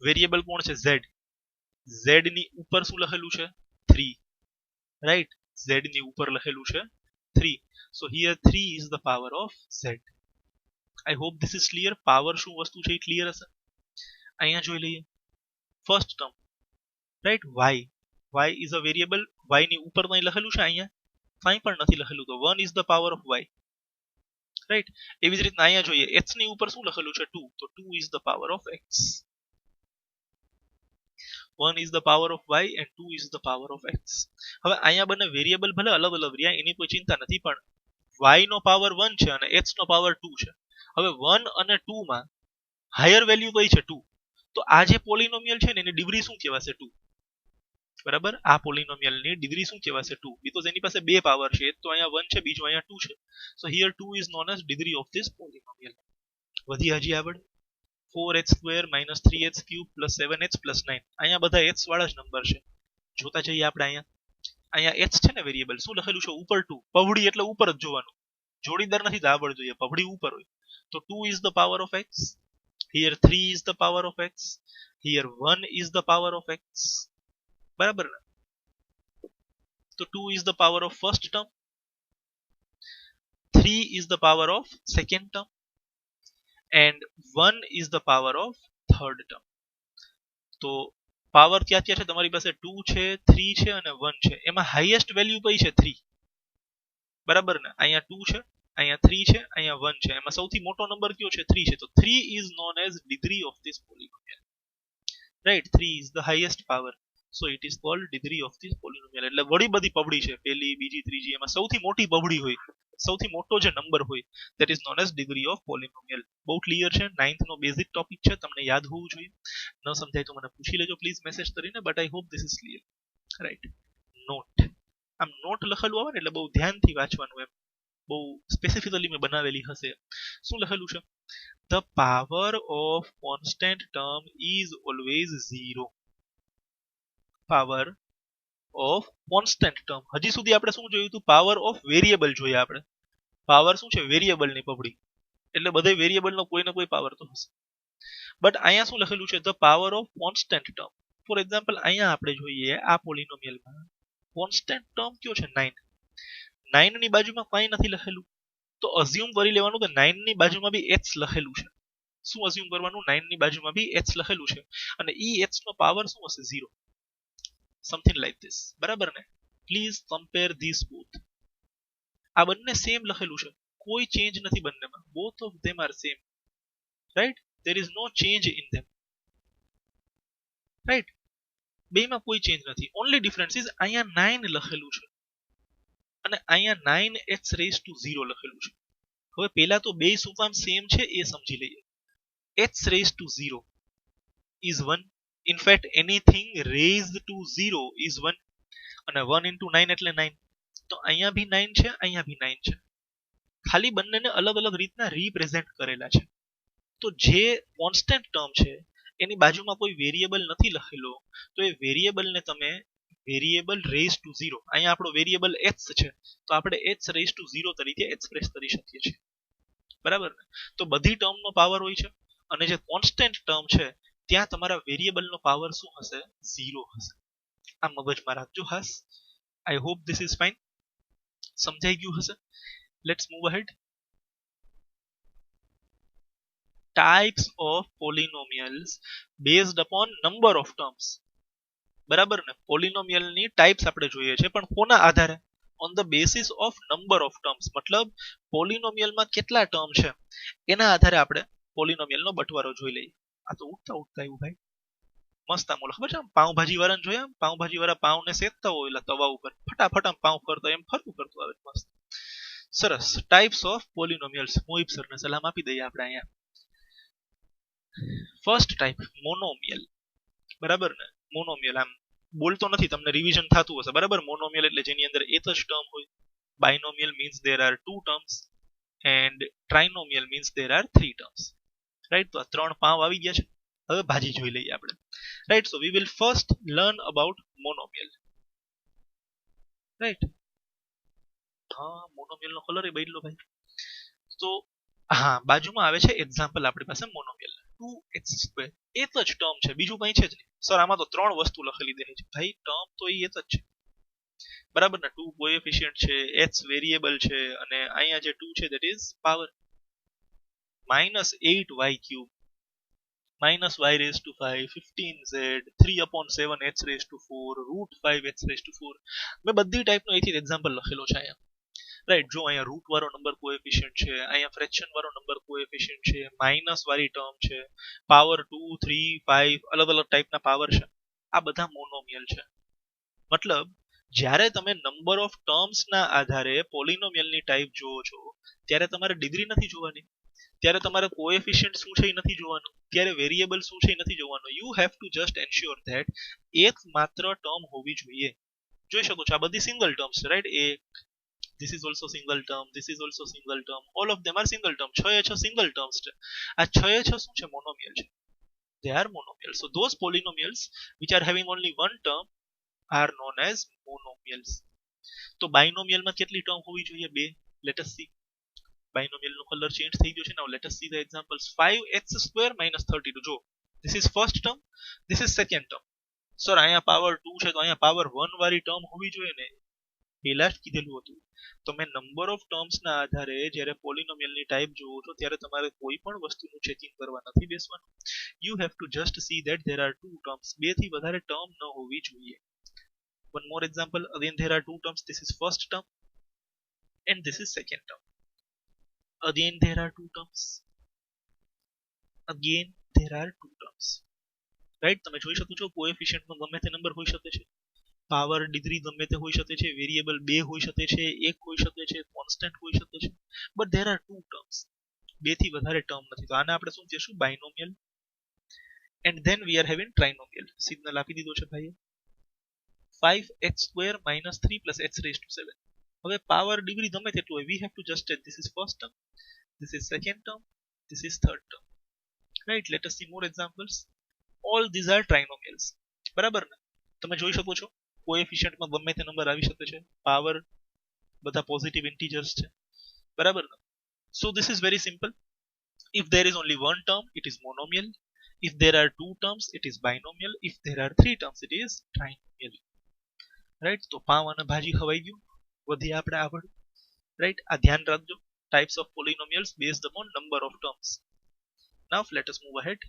વેરિયેબલ કોણ છે? z. z ની ઉપર શું લખેલું છે? 3. રાઈટ? z ની ઉપર લખેલું છે 3. so here 3 is the power of z. I hope this is clear. Power શું વસ્તુ છે એ ક્લિયર હશે. અહીંયા જોઈ લઈએ first term. Right? y. y is a variable. y ની ઉપર નહીં લખેલું છે, અહીંયા કંઈ પણ નથી લખેલું તો 1 is the power of y. Right? એવી જ રીતના અહીંયા જોઈએ x ની ઉપર શું લખેલું છે? 2. તો 2 is the power of x. 1 is the power of y and 2 is the power of x. હવે અહીંયા બંને વેરિયેબલ ભલે અલગ અલગ રહ્યા એની કોઈ ચિંતા નથી, પણ y નો પાવર 1 છે અને x નો પાવર 2 છે. હવે 1 અને 2 માં હાયર વેલ્યુ કઈ છે? 2. તો આ જે પોલિનોમિયલ છે ને એની ડિગ્રી શું કહેવાશે? 2. બરાબર? આ પોલિનોમિયલ ની ડિગ્રી શું કહેવાશે? 2. બીકોઝ એની પાસે બે પાવર છે, એક તો અહીંયા 1 છે, બીજો અહીંયા 2 છે. સો here 2 is known as degree of this polynomial. વધી હજી આગળ 4x² - 3x³ + 7x + 9. અહીંયા બધા x વાળા જ નંબર છે. જોતા જઈએ આપણે. અહીંયા x છે ને વેરિયેબલ, શું લખેલું છે? ઉપર 2. પહોળી એટલે ઉપર જ જોવાનું, જોડીદાર નથી દાબળ જોઈએ, પહોળી ઉપર હોય. તો 2 is the power of x. here 3 is the power of x. here 1 is the power of x. બરાબર ને? તો 2 is the power of first term. 3 is the power of second term. and 1 is the power of third term. તો power ક્યાં ક્યાં છે તમારી પાસે? 2 છે, 3 છે અને 1 છે. એમાં હાઈએસ્ટ વેલ્યુ કઈ છે? 3. બરાબર ને? અહીંયા 2 છે, અહીંયા 3 છે, અહીંયા 1 છે. એમાં સૌથી મોટો નંબર કયો છે? 3 છે. તો 3 is known as degree of this polynomial. right? 3 is the highest power. so it is called degree of this polynomial. એટલે વળી બધી પબડી છે, પહેલી, બીજી, ત્રીજી. એમાં સૌથી મોટી પબડી હોય, સૌથી મોટો જે નંબર હોય, that is known as degree of polynomial. બહુ ક્લિયર છે. 9th નો બેઝિક ટોપિક છે, તમને યાદ હોવું જોઈએ. ન સમજાય તો મને પૂછી લેજો પ્લીઝ મેસેજ કરીને. But I hope this is clear. Right? Note. આમ નોટ લખેલું આવે ને એટલે બહુ ધ્યાનથી વાંચવાનું એમ. બહુ સ્પેસિફિકલી મેં બનાવેલી હશે. શું લખેલું છે? The power of constant term is always 0. Power of constant term. હજી સુધી આપણે શું જોયું હતું? પાવર ઓફ વેરિયેબલ જોયા આપણે. પાવર શું છે? વેરિયેબલ ની પબડી. એટલે બધે વેરિયેબલ નો કોઈ ને કોઈ પાવર તો હશે. બટ અહીંયા શું લખેલું છે? The power of constant term. For example અહીંયા આપણે જોઈએ આ પોલિનોમિયલમાં કોન્સ્ટન્ટ ટર્મ કયો છે? 9. 9 ની બાજુમાં કંઈ નથી લખેલું, તો અઝ્યુમ કરી લેવાનું કે 9 ની બાજુમાં બી h લખેલું છે. શું અઝ્યુમ કરવાનું? 9 ની બાજુમાં બી h લખેલું છે અને ઈ h નો પાવર શું હશે? 0. Something like this. બરાબર ને? Please compare this both. આ બંને સેમ લખેલું છે, કોઈ ચેન્જ નથી બંનેમાં. Both of them are same, right? there is no change in them, right? બેમાં કોઈ ચેન્જ નથી. ઓનલી ડિફરન્સ ઇઝ અહીંયા 9 લખેલું છે અને અહીંયા 9h raised to 0 લખેલું છે. હવે પહેલા તો બે શું કામ સેમ છે એ સમજી લઈએ. h raised to 0 is 1. in fact anything raised to 0 is 1 અને 1 into 9 એટલે 9. તો અહીંયા ભી 9 છે, અહીંયા ભી 9 છે. ખાલી બંનેને અલગ અલગ રીતના રિપ્રેઝેન્ટ કરેલા છે. તો જે કોન્સ્ટન્ટ ટર્મ છે એની બાજુમાં કોઈ વેરિયેબલ નથી લખેલો, તો એ વેરિયેબલને તમે વેરિયેબલ રેઝ ટુ 0, અહીંયા આપણો વેરિયેબલ h છે તો આપણે h રેઝ ટુ 0 તરીકે એક્સપ્રેસ કરી શકીએ છીએ. બરાબર ને? તો બધી ટર્મનો પાવર હોય છે અને જે કોન્સ્ટન્ટ ટર્મ છે ત્યાં તમારા વેરિયેબલનો પાવર શું હશે? 0 હશે. આ મગજમાં રાખજો ખાસ. આઈ હોપ ધીસ ઇઝ ફાઇન. સમજાઈ ગયું હશે? Let's move ahead. types of polynomials based upon number of terms. બરાબર ને? પોલિનોમિયલ ની ટાઈપ્સ આપણે જોઈએ છે, પણ કોના આધારે? On the basis of number of terms. મતલબ પોલિનોમિયલમાં કેટલા ટર્મ છે એના આધારે આપણે પોલિનોમિયલનો બટવારો જોઈ લઈએ. આ તો ઉઠતા ઉઠતા આવ્યું ભાઈ. મસ્ત આમ ખબર છે? પાઉંભાજી વાળાને જોયા? પાઉંભાજી વાળા પાઉને શેકતા હોય એટલે તવા ઉપર ફટાફટ આમ પાઉં ફરતો એમ ફરતું કરતું આવે. મસ્ત સરસ. Types of પોલિનોમિયલ્સ. મોહિબ સરને સલામ આપી દઈએ આપણે અહીંયા. First type monomial. બરાબર ને? મોનોમિયલ આમ બોલતો નથી, તમને રિવિઝન થતું હશે. બરાબર? મોનોમિયલ એટલે જેની અંદર એક જ ટર્મ હોય. બાયનોમિયલ means there are two terms and trinomial means there are three terms. Right? તો આ ત્રણ પાવ આવી ગયા છે. હવે ભાજી જોઈ લઈએ આપણે. Right? So we will first learn about monomial. Right? હા, મોનોમિયલ નો કલર એ બદલો ભાઈ. તો હા, બાજુમાં આવે છે એક્ઝામ્પલ આપણી પાસે મોનોમિયલ 2x². એક જ ટર્મ છે, બીજું કંઈ છે જ નહીં. સર આમાં તો ત્રણ વસ્તુ લખેલી દે છે. ભાઈ ટર્મ તો એ એક જ છે. બરાબર ને? 2 કોએફિશિયન્ટ છે, h વેરિયેબલ છે અને અહીંયા જે 2 છે that is power. -8y³ -y raised to 5 15z 3/7 h raised to 4 √5 h raised to 4. મેં બધી ટાઈપનો અહીંથી એક્ઝામ્પલ લખેલો છે અહીંયા. રાઈટ? જો અહીંયા રૂટ વાળો નંબર કોએફિશિયન્ટ છે, અહીંયા ફ્રેક્શન વાળો નંબર કોએફિશિયન્ટ છે, માઇનસ વાળી ટર્મ છે, પાવર 2 3 5 અલગ અલગ ટાઈપના પાવર છે. આ બધા મોનોમિયલ છે. મતલબ જ્યારે તમે નંબર ઓફ ટર્મ્સ ના આધારે પોલિનોમિયલની ટાઈપ જોવો છો ત્યારે તમારે ડિગ્રી નથી જોવાની, ત્યારે તમારે કોએફિશિયન્ટ શું છે એ નથી જોવાનું, ત્યારે વેરિયેબલ શું છે એ નથી જોવાનું. You have to just ensure that એક માત્ર ટર્મ હોવી જોઈએ. જોઈ શકો છો આ બધી સિંગલ ટર્મ્સ છે. રાઈટ? એક this is also single term, this is also single term, all of them are single term. 6 A 6 single terms છે. આ 6 એ 6 શું છે? મોનોમિયલ છે. they are monomial. So those polynomials which are having only one term are known as monomials. તો બાયનોમિયલ માં કેટલી term હોવી જોઈએ? બે. let us see. બાયનોમિયલ નો કલર ચેન્જ થઈ ગયો છે. now let us see the examples. 5x² - 32. જો this is first term, this is second term. Sir અહીંયા પાવર 2 છે તો અહીંયા પાવર 1 વાળી ટર્મ હોવી જોઈએ ને? પહેલા જ કીધેલું હતું. તમે નંબર ઓફ ટર્મ્સ ના આધારે જ્યારે પોલિનોમિયલની ટાઈપ જોવો છો ત્યારે તમારે કોઈ પણ વસ્તુનું ચેકિંગ કરવા નથી બેસવાનું. You have to just C that there are two terms. બે થી વધારે ટર્મ ન હોવી જોઈએ. one more example. again there are two terms. this is first term and this is second term. again there are two terms. again there are two terms. Right? તમે જોઈ શકો છો કોએફિશિયન્ટમાં ગમે તે નંબર હોઈ શકે છે, પાવર ડિગ્રી ગમે તે હોઈ શકે છે, વેરિયેબલ બે હોઈ શકે છે, એક હોઈ શકે છે, કોન્સ્ટન્ટ હોઈ શકે છે, but there are two terms. બે થી વધારે ટર્મ નથી. તો આને આપણે શું કહીશું? Binomial. And then we are having trinomial. Signal આપી દીધો છે ભાઈએ. 5x² - 3 + h raised to 7. હવે પાવર ડિગ્રી ગમે તેટલું હોય, we have to just this is first term, this is second term, this is third term. Right, let us see more examples. All these are trinomials. બરાબર ને? તમે જોઈ શકો છો કોએફિશિયન્ટમાં ગમે તે નંબર આવી શકે છે, પાવર બધા પોઝિટિવ ઇન્ટીજર્સ છે. બરાબર ને? સો this is very simple. If there is only one term, it is monomial. If there are two terms, it is binomial. If there are three terms, it is trinomial. Right? તો પાવ અને ભાજી ખવાઈ ગયું. વધી આપણે આગળ. Right? આ ધ્યાન રાખજો. Types of polynomials based upon number of terms. Now let us move ahead.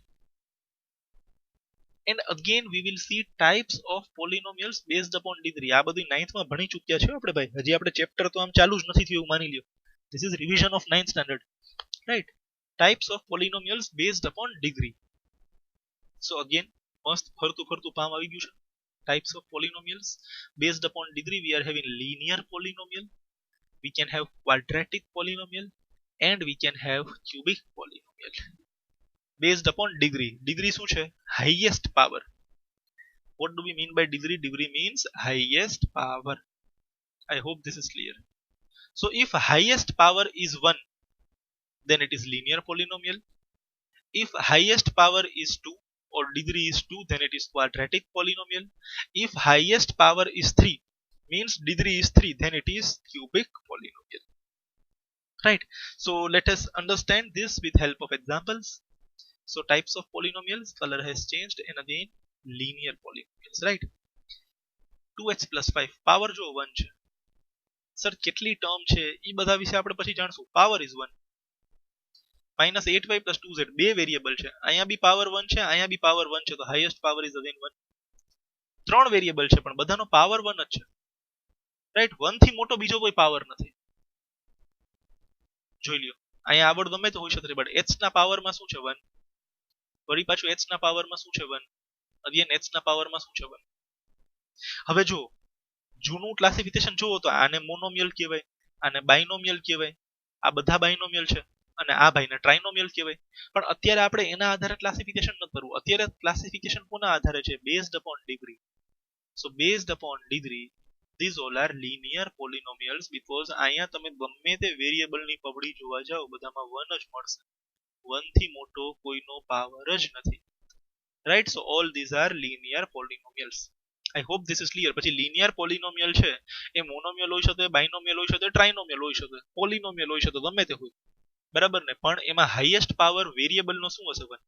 And again we will see types of polynomials based upon degree. આ બધું 9th માં ભણી ચૂક્યા છે આપણે ભાઈ. હજી આપણે ચેપ્ટર તો આમ ચાલુ જ નથી થયું એવું માની લ્યો. This is revision of 9th standard. Right? Types of polynomials based upon degree. So again, મસ્ત ફરતું ફરતું પામ આવી ગયું છે. Types of polynomials based upon degree. We are having linear polynomial, we can have quadratic polynomial, and we can have cubic polynomial based upon degree. Degree શું છે? Highest power. What do we mean by degree? Degree means highest power. I hope this is clear. So if highest power is 1, then it is linear polynomial. If highest power is 2 or degree is 2, then it is quadratic polynomial. If highest power is 3, means degree is 3, then it is cubic polynomial. Right? So let us understand this with help of examples. So types of polynomials, color has changed, and again linear polynomials. Right? 2x plus 5, power જો 1 છે. Sir કેટલી term છે એ બધા વિશે આપણે પછી જાણશું. Power is 1. minus 8y plus 2z, બે વેરિયેબલ છે. અહીંયા બી પાવર 1 છે, અહીંયા બી પાવર 1 છે, તો હાઈએસ્ટ પાવર ઇઝ અગેન 1. ત્રણ વેરિયેબલ છે પણ બધાનો પાવર 1 જ છે. રાઈટ? 1 થી મોટો બીજો કોઈ પાવર નથી. જોઈ લ્યો, અહીંયા આગળ ગમે તો હોઈ શકે, બટ h ના પાવરમાં શું છે? 1. વળી પાછું h ના પાવરમાં શું છે? 1. અગેન h ના પાવરમાં શું છે? 1. હવે જો જૂનું ક્લાસિફિકેશન જોવો તો આને મોનોમિયલ કહેવાય, આને બાઇનોમિયલ કહેવાય, આ બધા બાઇનોમિયલ છે, અને આ ભાઈને ટ્રાઇનોમિયલ કહેવાય. પણ અત્યારે આપણે એના આધારે ક્લાસિફિકેશન નથી કરવું. અત્યારે ક્લાસિફિકેશન કોના આધારે છે? Based upon degree. So based upon degree, these all are linear polynomials, because અહીંયા તમે ગમે તે વેરિયેબલની પબડી જોવા જાઓ બધામાં 1 જ મળશે. 1 થી મોટો કોઈનો પાવર જ નથી. Right? So all these are linear polynomials. I hope this is clear. પછી linear polynomial છે એ મોનોમિયલ હોઈ શકે, બાઇનોમિયલ હોઈ શકે, ટ્રાઇનોમિયલ હોઈ શકે, પોલિનોમિયલ હોઈ શકે, ગમે તે હોય. બરાબર ને? પણ એમાં હાઈએસ્ટ પાવર વેરિયેબલ નો શું હશે? 1.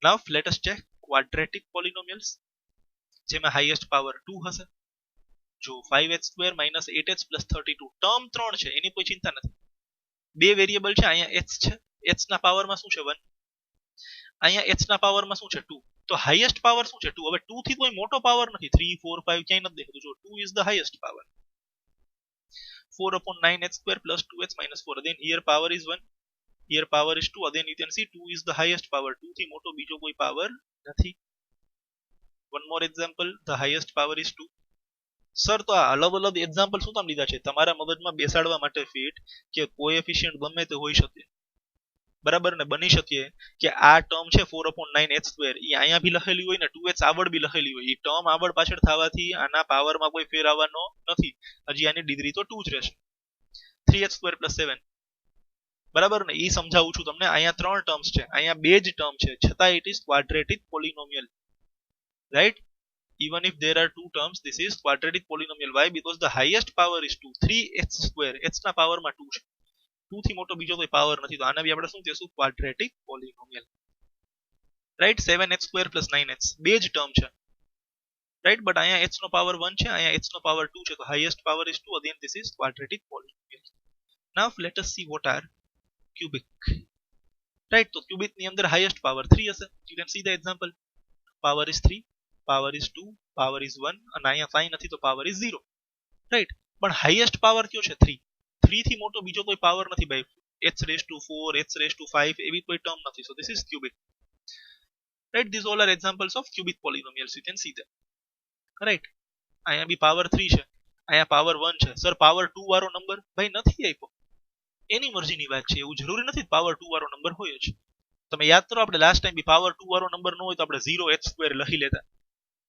Now let us check quadratic polynomials, જેમાં હાઈએસ્ટ પાવર 2 હશે. જો 5h² minus 8h plus 32, term 3 છે, એની કોઈ ચિંતા નથી. બે વેરિયેબલ છે, અહીંયા h છે, h ના પાવરમાં શું છે? 1. અહીંયા h ના પાવરમાં શું છે? 2. તો હાઈએસ્ટ પાવર શું છે? 2. હવે 2 થી કોઈ મોટો પાવર નથી. 3 4 5 ક્યાંય નથી દેખાતું. જો 2 is the highest power. 4/9h² plus 2h minus 4. Again here power is 1, here power is 2. Again you can see 2 is the highest power. 2 થી મોટો બીજો કોઈ પાવર નથી. One more example, the highest power is 2. Sir તો આ અલગ અલગ example શું કામ લીધા છે? તમારા મગજમાં બેસાડવા માટે ફિટ કે કોએફિશિયન્ટ ગમે તે હોઈ શકે. બરાબર ને? બની શકે કે આ ટર્મ છે 4/9h², એ અહીંયા બી લખેલી હોય ને 2h આગળ બી લખેલી હોય. એ ટર્મ આગળ પાછળ થવાથી આના પાવરમાં કોઈ ફેર આવવાનો નથી. હજી આની ડિગ્રી તો 2 જ રહેશે. 3h² plus 7. બરાબર ને? એ સમજાવું છું તમને. અહીંયા 3 ટર્મ્સ છે, અહીંયા બે જ ટર્મ છે, છતાં it is quadratic પોલિનોમિયલ. Right? Even if there are two terms, this is quadratic polynomial. Why? Because the highest power is 2. 3h², h ના પાવરમાં 2 છે. 2 થી મોટો બીજો કોઈ પાવર નથી, તો આના બી આપણે શું કહેશું? Quadratic પોલિનોમિયલ. Right? 7h² plus 9h, બે જ ટર્મ છે. રાઈટ? બટ અહીંયા h નો પાવર 1 છે, અહીંયા h નો પાવર 2 છે, તો highest power is 2. Again this is quadratic polynomial. Now let us see what are cubic. Right? તો ક્યુબિક ની અંદર highest power 3 હશે. You can see the example. Power is 3, power is 2, power is 1, અને અહીંયા કાંઈ નથી તો power is 0. રાઈટ? પણ હાઈએસ્ટ પાવર કયો છે? 3. 3 થી મોટો બીજો કોઈ પાવર નથી ભાઈ. h⁴, h⁵ એવી કોઈ ટર્મ નથી. So this is cubic. Right? These all are examples of cubic polynomials. You can see them. Right? અહીંયા બી પાવર 3 છે, અહીંયા પાવર 1 છે. સર પાવર 2 વાળો નંબર ભાઈ નથી આપ્યો. એની મરજીની વાત છે. એવું જરૂરી નથી પાવર 2 વાળો નંબર હોય જ. તમે યાદ કરો આપણે લાસ્ટ ટાઈમ બી પાવર 2 વાળો નંબર ન હોય તો આપણે 0h² લખી લેતા.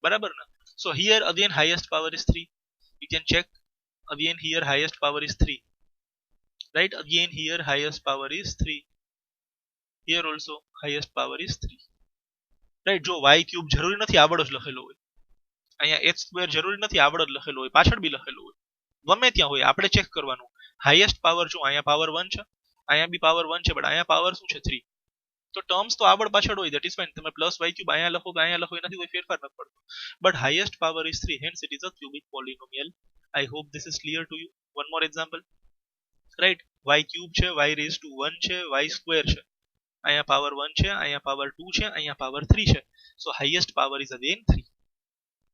બરાબર ને? So here again highest power is 3. You can check again here highest power is 3, right? Again here highest power is 3, here also highest power is 3, right? જો y ક્યુબ જરૂરી નથી આવડો જ લખેલો હોય, અહીંયા h સ્ક્વેર જરૂરી નથી આવડો જ લખેલો હોય, પાછળ બી લખેલું હોય, ગમે ત્યાં હોય આપણે ચેક કરવાનું. હાઈએસ્ટ પાવર જો અહીંયા પાવર 1 છે, અહીંયા બી પાવર 1 છે, બટ અહીંયા પાવર શું છે 3. તો ટર્મ્સ તો આગળ પાછળ હોય, ધેટ ઇઝ ફાઇન. તમે પ્લસ y ક્યુબ અહીંયા લખો કે અહીંયા લખો એનાથી કોઈ ફેરફાર નથી પડતો, but highest power is 3, hence it is a cubic polynomial. I hope this is clear to you. One more example, right? Y cube છે, y raised to 1 છે, y સ્ક્વેર છે, અહીંયા પાવર 1 છે, અહીંયા પાવર 2 છે, અહીંયા પાવર 3 છે. So highest power is again 3.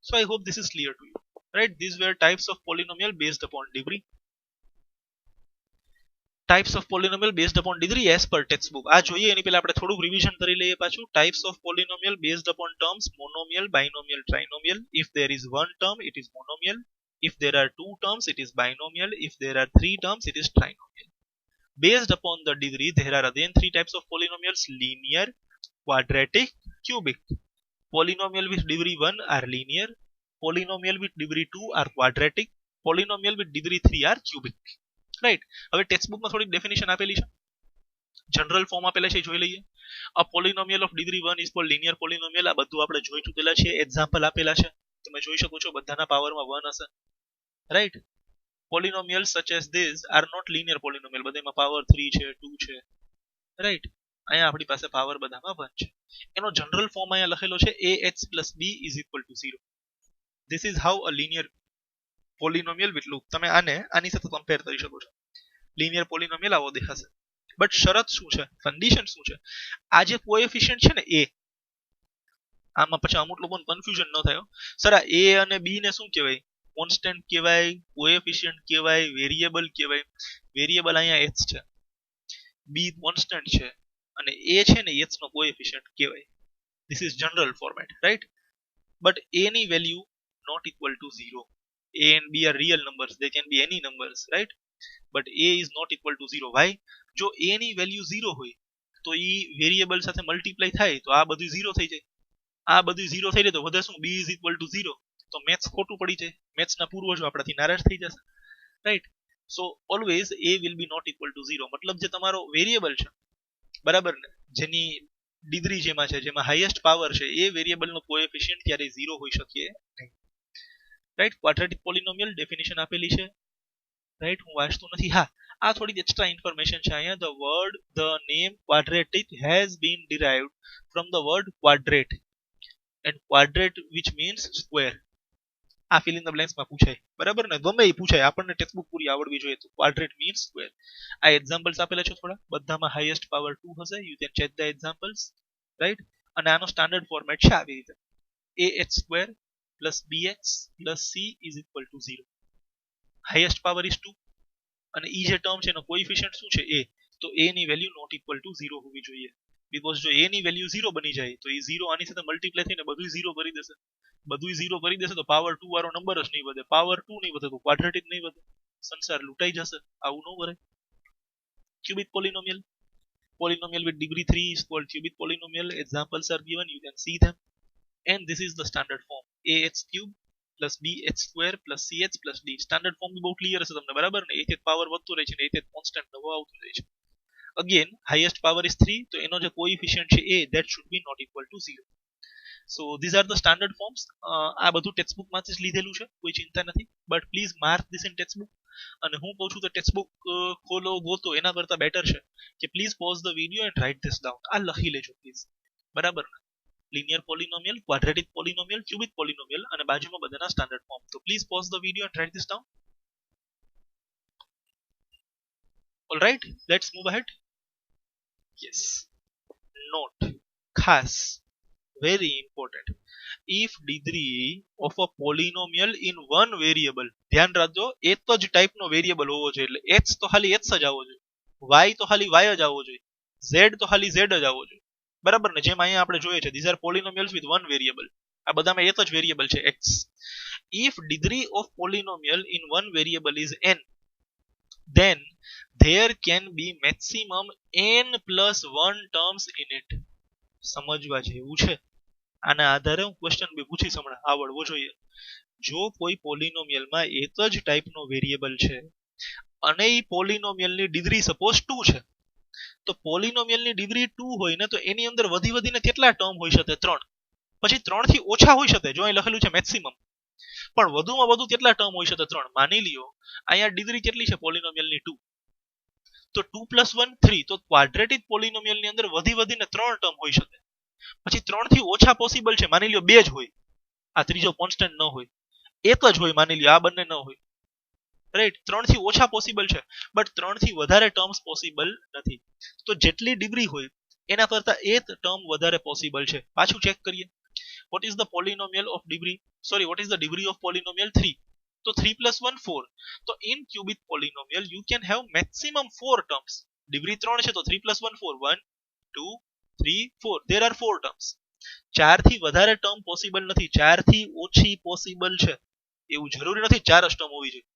So I hope this is clear to you, right? These were types of polynomial based upon degree. Types of polynomial based upon degree as per textbook. આ જોઈએ એની પહેલા આપણે થોડું revision કરી લઈએ પાછું. Types of polynomial based upon terms: monomial, binomial, trinomial. If there is one term, it is monomial. If there are two terms, it is binomial. If there are three terms, it is trinomial. Based upon the degree, there are again three types of polynomials: linear, quadratic, cubic. Polynomial with degree 1 are linear. Polynomial with degree 2 are quadratic. Polynomial with degree 3 are cubic. Right. હવે ટેક્સ્ટબુકમાં થોડીક definition આપેલી છે, general form આપેલા છે, જોઈ લઈએ. A polynomial of degree 1 is called linear polynomial. આ બધું આપણે જોઈ ચૂકેલા છે, એક્ઝામ્પલ આપેલા છે, તમે જોઈ શકો છો બધાના પાવરમાં 1 હશે, right. Polynomial such as this are not linear polynomial, બધામાં પાવર 3 છે, 2 છે, રાઈટ. અહીંયા આપણી પાસે પાવર બધામાં 1 છે. એનો જનરલ ફોર્મ અહીંયા લખેલો છે ax plus b is equal to 0. This is how a linear પોલિનોમિયલ with look. તમે આને આની સાથે કમ્પેર કરી શકો છો. લિનિયર પોલિનોમિયલ આવો દેખાશે, બટ શરત શું છે, કન્ડિશન શું છે? આ જે કોએફિશિયન્ટ છે ને એ, આમાં પછી અમુક લોકોને કન્ફ્યુઝન ન થાય. સર આ એ અને બી ને શું કહેવાય? કોન્સ્ટન્ટ કહેવાય, કોએફિશિયન્ટ કહેવાય, વેરિયેબલ કહેવાય. વેરિયેબલ અહીંયા h છે, બી કોન્સ્ટન્ટ છે, અને એ છે ને h નો કોએફિશિયન્ટ કહેવાય. This is general format, right. But a ની value not equal to 0. A and B are real numbers, they can be any numbers, right? But A is not equal to 0. Why? જો A ની value 0 હોય તો ઈ variable સાથે multiply થાય તો આ બધું 0 થઈ જાય. આ બધું 0 થઈ જાય તો વધે શું? B is equal to 0. તો મેથ્સ ખોટું પડી જાય, મેથ્સના પૂર્વજો આપણાથી નારાજ થઈ જશે, right. So always A will be not equal to 0. મતલબ જે તમારો વેરિયેબલ છે, બરાબર ને, જેની ડિગ્રી જેમાં છે, જેમાં હાઈએસ્ટ પાવર છે, એ વેરિયેબલનો કોએફિશિયન્ટ ક્યારે 0 હોઈ શકે નહીં, રાઈટ. ક્વાડ્રેટિક પોલિનોમિયલ ડેફિનેશન આપેલી છે, રાઈટ. હું વાંચતો નથી. હા, આ થોડી એક્સ્ટ્રા ઇન્ફોર્મેશન છે અહીંયા. The name quadratic has been derived from the word quadrate, and quadrate which means square. આ ફિલ ઇન ધ બ્લેન્ક્સ માં પૂછાય, બરાબર ને, ગમે એ પૂછાય, આપણને ટેક્સ્ટબુક પૂરી આવડવી જોઈએ. તો ક્વાડ્રેટ મીન્સ સ્ક્વેર. આ એક્ઝામ્પલ્સ આપેલા છે થોડા, બધામાં હાઈએસ્ટ પાવર 2 હશે. You can check the examples, right. અને આનો સ્ટાન્ડર્ડ ફોર્મેટ છે આવી રીતે: ax square plus bx plus c is equal to 0. Highest power is 2 અને ઈ જે ટર્મ છે એનો કોએફિશિયન્ટ શું છે? a. તો a ની વેલ્યુ નોટ ઇક્વલ ટુ 0 હોવી જોઈએ, બીકોઝ જો a ની વેલ્યુ 0 બની જાય તો એ 0 આની સાથે મલ્ટીપ્લાય થઈને બધું 0 કરી દેશે. બધું 0 કરી દેશે તો પાવર 2 વાળો નંબર જ નહીં વધે. પાવર 2 નહીં વધે તો ક્વાડ્રેટિક નહીં વધે, સંસાર લૂંટાઈ જશે. આવું ન કરે. Cubic પોલિનોમિયલ. Polynomial with degree 3 is called cubic polynomial. Examples are given, you can see them. And this is the standard form: ax cube plus bx square plus cx plus d. Standard form બહુ clear છે તમને, બરાબર ને. એક એક power વધતો રહે છે ને એક એક કોન્સ્ટન્ટ નવો આવતો રહે છે. અગેન હાઈએસ્ટ પાવર ઇઝ 3, તો એનો જે કોએફિશિયન્ટ છે a, that should be not equal to 0. So these are the standard forms. આ બધું ટેક્સ્ટબુક માંથી જ લીધેલું છે, કોઈ ચિંતા નથી, but please mark this in textbook. અને હું કહું છું તો ટેક્સ્ટબુક ખોલો ગોતો એના કરતા બેટર છે કે please pause the video and write this down. આ લખી લેજો પ્લીઝ, બરાબર ને. linear polynomial, quadratic polynomial, cubic polynomial અને બાજુમાં બધાના સ્ટાન્ડર્ડ ફોર્મ. તો please pause the video and write this down. Alright, let's move ahead. Yes, note, ખાસ, very important: if degree of a polynomial in one variable, ધ્યાન રાખજો, એક જ ટાઈપનો વેરિયેબલ હોવો જોઈએ. એટલે x તો ખાલી x જ આવવો જોઈએ, y તો ખાલી y જ આવવો જોઈએ, z તો ખાલી z જ આવવો જોઈએ, બરાબર ને. જેમ અહીંયા આપણે જોઈએ છે, these are polynomials with one variable. આ બધામાં એક જ વેરિયેબલ છે x. if degree of polynomial in one variable is n, then there can be maximum n plus 1 terms in it. સમજવા જેવું છે. આના આધારે હું ક્વેશ્ચન બી પૂછીશ હમણાં, આવડવો જોઈએ. જો કોઈ પોલિનોમિયલ માં એક જ ટાઈપ નો વેરિયેબલ છે અને એ પોલિનોમિયલ ની ડિગ્રી સપોઝ 2 છે, તો પોલિનોમિયલ ની ડિગ્રી 2 હોય ને તો એની અંદર વધી વધીને કેટલા ટર્મ હોઈ શકે? 3. પછી 3 થી ઓછા હોઈ શકે, જો અહીં લખેલું છે મેક્સિમમ, પણ વધુમાં વધુ કેટલા ટર્મ હોઈ શકે? 3. માની લ્યો અહીંયા ડિગ્રી કેટલી છે પોલિનોમિયલ ની? 2. તો 2 + 1 3, તો ક્વાડ્રેટિક પોલિનોમિયલ ની અંદર વધી વધીને 3 ટર્મ હોઈ શકે. પછી 3 થી ઓછા પોસિબલ છે, માની લ્યો 2 જ હોય, આ ત્રીજો કોન્સ્ટન્ટ ન હોય, એક જ હોય, માની લ્યો આ બંને ન હોય, રાઈટ? 3 થી ઓછા પોસિબલ છે, બટ 3 થી વધારે ટર્મ્સ પોસિબલ નથી. તો જેટલી ડિગ્રી હોય એના કરતા એક ટર્મ વધારે પોસિબલ છે. પાછું ચેક કરીએ. what is the polynomial of degree, sorry, what is the degree of polynomial? 3. તો 3 + 1 4. તો in cubic polynomial you can have maximum 4 terms. Degree 3 છે તો 3 + 1 4, 1 2 3 4, there are 4 terms. 4 થી વધારે ટર્મ પોસિબલ નથી, 4 થી ઓછી પોસિબલ છે. એવું જરૂરી નથી 4 જ ટર્મ હોવી જોઈએ,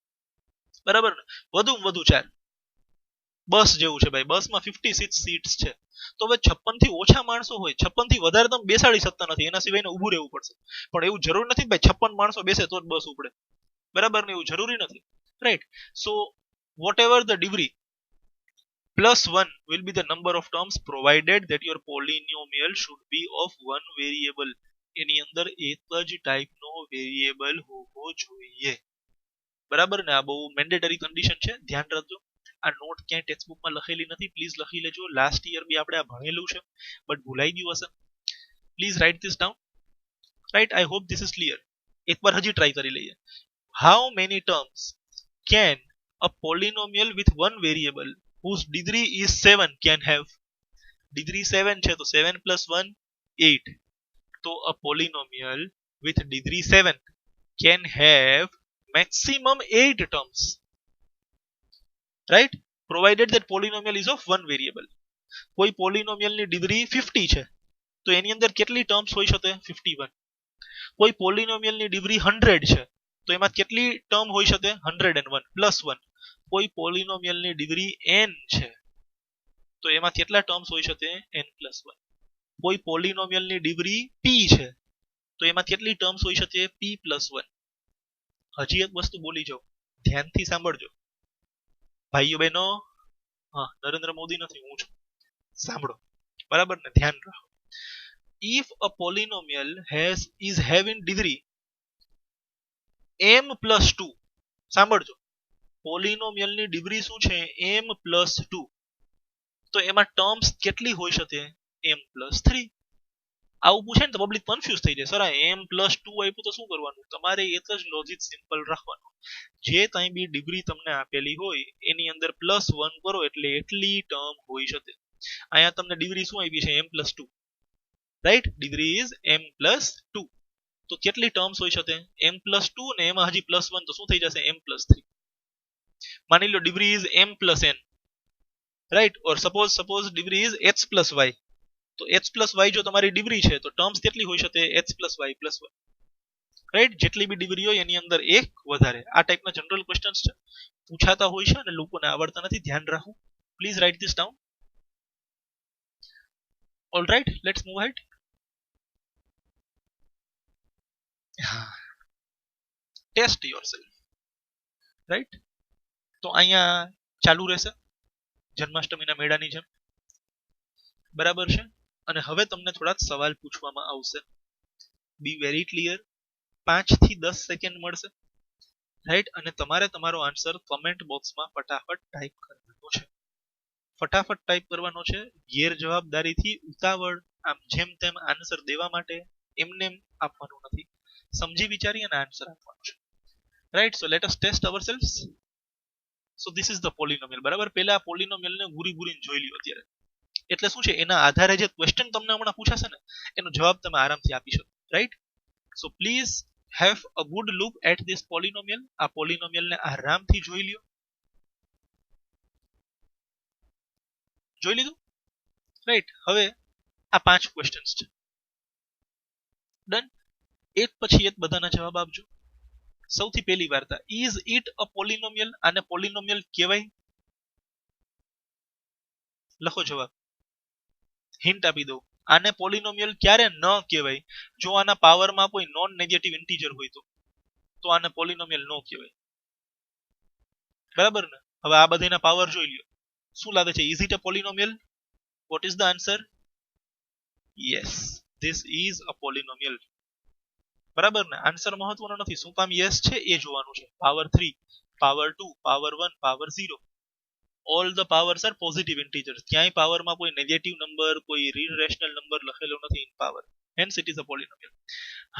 બરાબર ને? વધુમાં વધુ 4. બસ જેવું છે ભાઈ, બસમાં 56 સીટ્સ છે, તો હવે 56 થી ઓછા માણસો હોય, 56 થી વધારે તમે બેસાડી શકતા નથી, એના સિવાય ઊભું રહેવું પડશે. પણ એવું જરૂર નથી ભાઈ 56 માણસો બેસે તો જ બસ ઉપડે, બરાબર ને? એવું જરૂરી નથી, right? So whatever the degree, +1 will be the number of terms provided that your polynomial should be of one variable. એની અંદર એક જ ટાઈપનો વેરિયેબલ હોવો જોઈએ, બરાબર ને? આ બહુ મેન્ડેટરી કન્ડિશન છે, ધ્યાન રાખજો. આ નોટ ક્યાંય ટેક્સ્ટબુકમાં લખેલી નથી, પ્લીઝ લખી લેજો. લાસ્ટ યર બી આપણે આ ભણેલું છે, બટ ભૂલાઈ ગયું હશે. Please write this down, right? I hope this is clear. એકવાર હજી ટ્રાય કરી લઈએ. How many terms can a polynomial with one variable whose degree is 7 can have? degree 7 છે તો 7 + 1 8. તો a polynomial with degree 7 can have maximum 8 terms, right? Provided that polynomial is of one variable. કોઈ પોલિનોમિયલ ની degree 50 છે તો એની અંદર કેટલી terms હોઈ શકે? 51. કોઈ પોલિનોમિયલ ની ડિગ્રી 100 છે તો એમાં કેટલી ટર્મ હોઈ શકે? 101 + 1. કોઈ પોલિનોમિયલ ની ડિગ્રી n છે તો એમાં કેટલા ટર્મ્સ હોઈ શકે? n + 1. કોઈ પોલિનોમિયલ ની ડિગ્રી p છે તો એમાં કેટલી ટર્મ્સ હોઈ શકે? p + 1. હજી એક વસ્તુ બોલી જાઉં, ધ્યાનથી સાંભળજો ભાઈઓ બહેનો. હા, નરેન્દ્ર મોદી નથી, હું છું. સાંભળો, બરાબર ને? ધ્યાન રાખો. if a polynomial is having degree m + 2, સાંભળજો, પોલિનોમિયલ ની ડિગ્રી શું છે? m + 2. તો એમાં ટર્મ્સ કેટલી હોઈ શકે? m + 3. આવું પૂછે ને તો પબ્લિક કન્ફ્યુઝ થઈ જાય, સર આ m + 2 આપ્યું તો શું કરવાનું? તમારે એક જ લોજિક સિમ્પલ રાખવાનું, જે કંઈ બી ડિગ્રી તમને આપેલી હોય એની અંદર +1 કરો એટલે એટલી ટર્મ હોઈ શકે. અહીંયા તમને ડિગ્રી શું આપી છે? m + 2, right? Degree is m + 2. તો કેટલી ટર્મ્સ હોઈ શકે? m + 2 ને એમાં હજી +1, તો શું થઈ જશે? m + 3. માની લો degree is m + n, right? Or suppose degree is h + y. તો h + y જો તમારી ડિગ્રી છે તો ટર્મ્સ કેટલી હોઈ શકે? h + y + 1, right? જેટલી બી ડિગ્રી હોય એની અંદર એક વધારે. આ ટાઈપના જનરલ ક્વેશ્ચન્સ છે, પૂછાતા હોય છે અને લોકોને આવડતા નથી, ધ્યાન રાખવું. Please write this down. All right, let's move head. Test yourself, right? તો અહીંયા ચાલુ રહેશે જન્માષ્ટમીના મેળાની જેમ, બરાબર છે? અને હવે તમને થોડાક સવાલ પૂછવામાં આવશે. Be very clear. 5 થી 10 સેકન્ડ મળશે, રાઈટ? અને તમારે તમારો આન્સર કમેન્ટ બોક્સમાં ફટાફટ ટાઈપ કરવાનો છે. ફટાફટ ટાઈપ કરવાનો છે, ગેર જવાબદારીથી, ઉતાવળ, આમ જેમ તેમ આન્સર દેવા માટે એમને આપવાનું નથી. સમજી વિચારી અને આન્સર આપવાનો છે, right? So let us test ourselves. So this is the polynomial, બરાબર? પહેલા આ પોલિનોમિયલને ઘૂરી ઘૂરીને જોઈ લ્યો અત્યારે. એટલે શું છે, એના આધારે જે ક્વેશ્ચન તમને હમણાં પૂછાશે ને એનો જવાબ તમે આરામથી આપી શકો, right? So please have a good look at this polynomial. આ પોલિનોમિયલ ને આરામથી જોઈ લ્યો. જોઈ લીધું, રાઈટ? હવે આ 5 ક્વેશ્ચન્સ છે, ડન? એક પછી એક બધાના જવાબ આપજો. સૌથી પહેલી વાર્તા, is it a polynomial? આને પોલિનોમિયલ કહેવાય? લખો જવાબ, હિન્ટ આપી દઉં. આને પોલિનોમિયલ ક્યારે ન કહેવાય? જો આના પાવરમાં કોઈ નોન નેગેટિવ ઇન્ટીજર હોય તો. તો આને પોલિનોમિયલ નો કહેવાય, બરાબર ને? હવે આ બધાના પાવર જોઈ લ્યો, શું લાગે છે? Is it a પોલિનોમિયલ? What is the answer? Yes, this is a પોલિનોમિયલ. બરાબર ને? આન્સર મહત્વનો નથી, શું કામ યસ છે એ જોવાનું છે. Power 3, power 2, power 1, power 0, all the powers are positive integers. ક્યાંય પાવરમાં કોઈ નેગેટિવ નંબર, કોઈ irrational નંબર લખેલો નથી in power, hence it is a polynomial.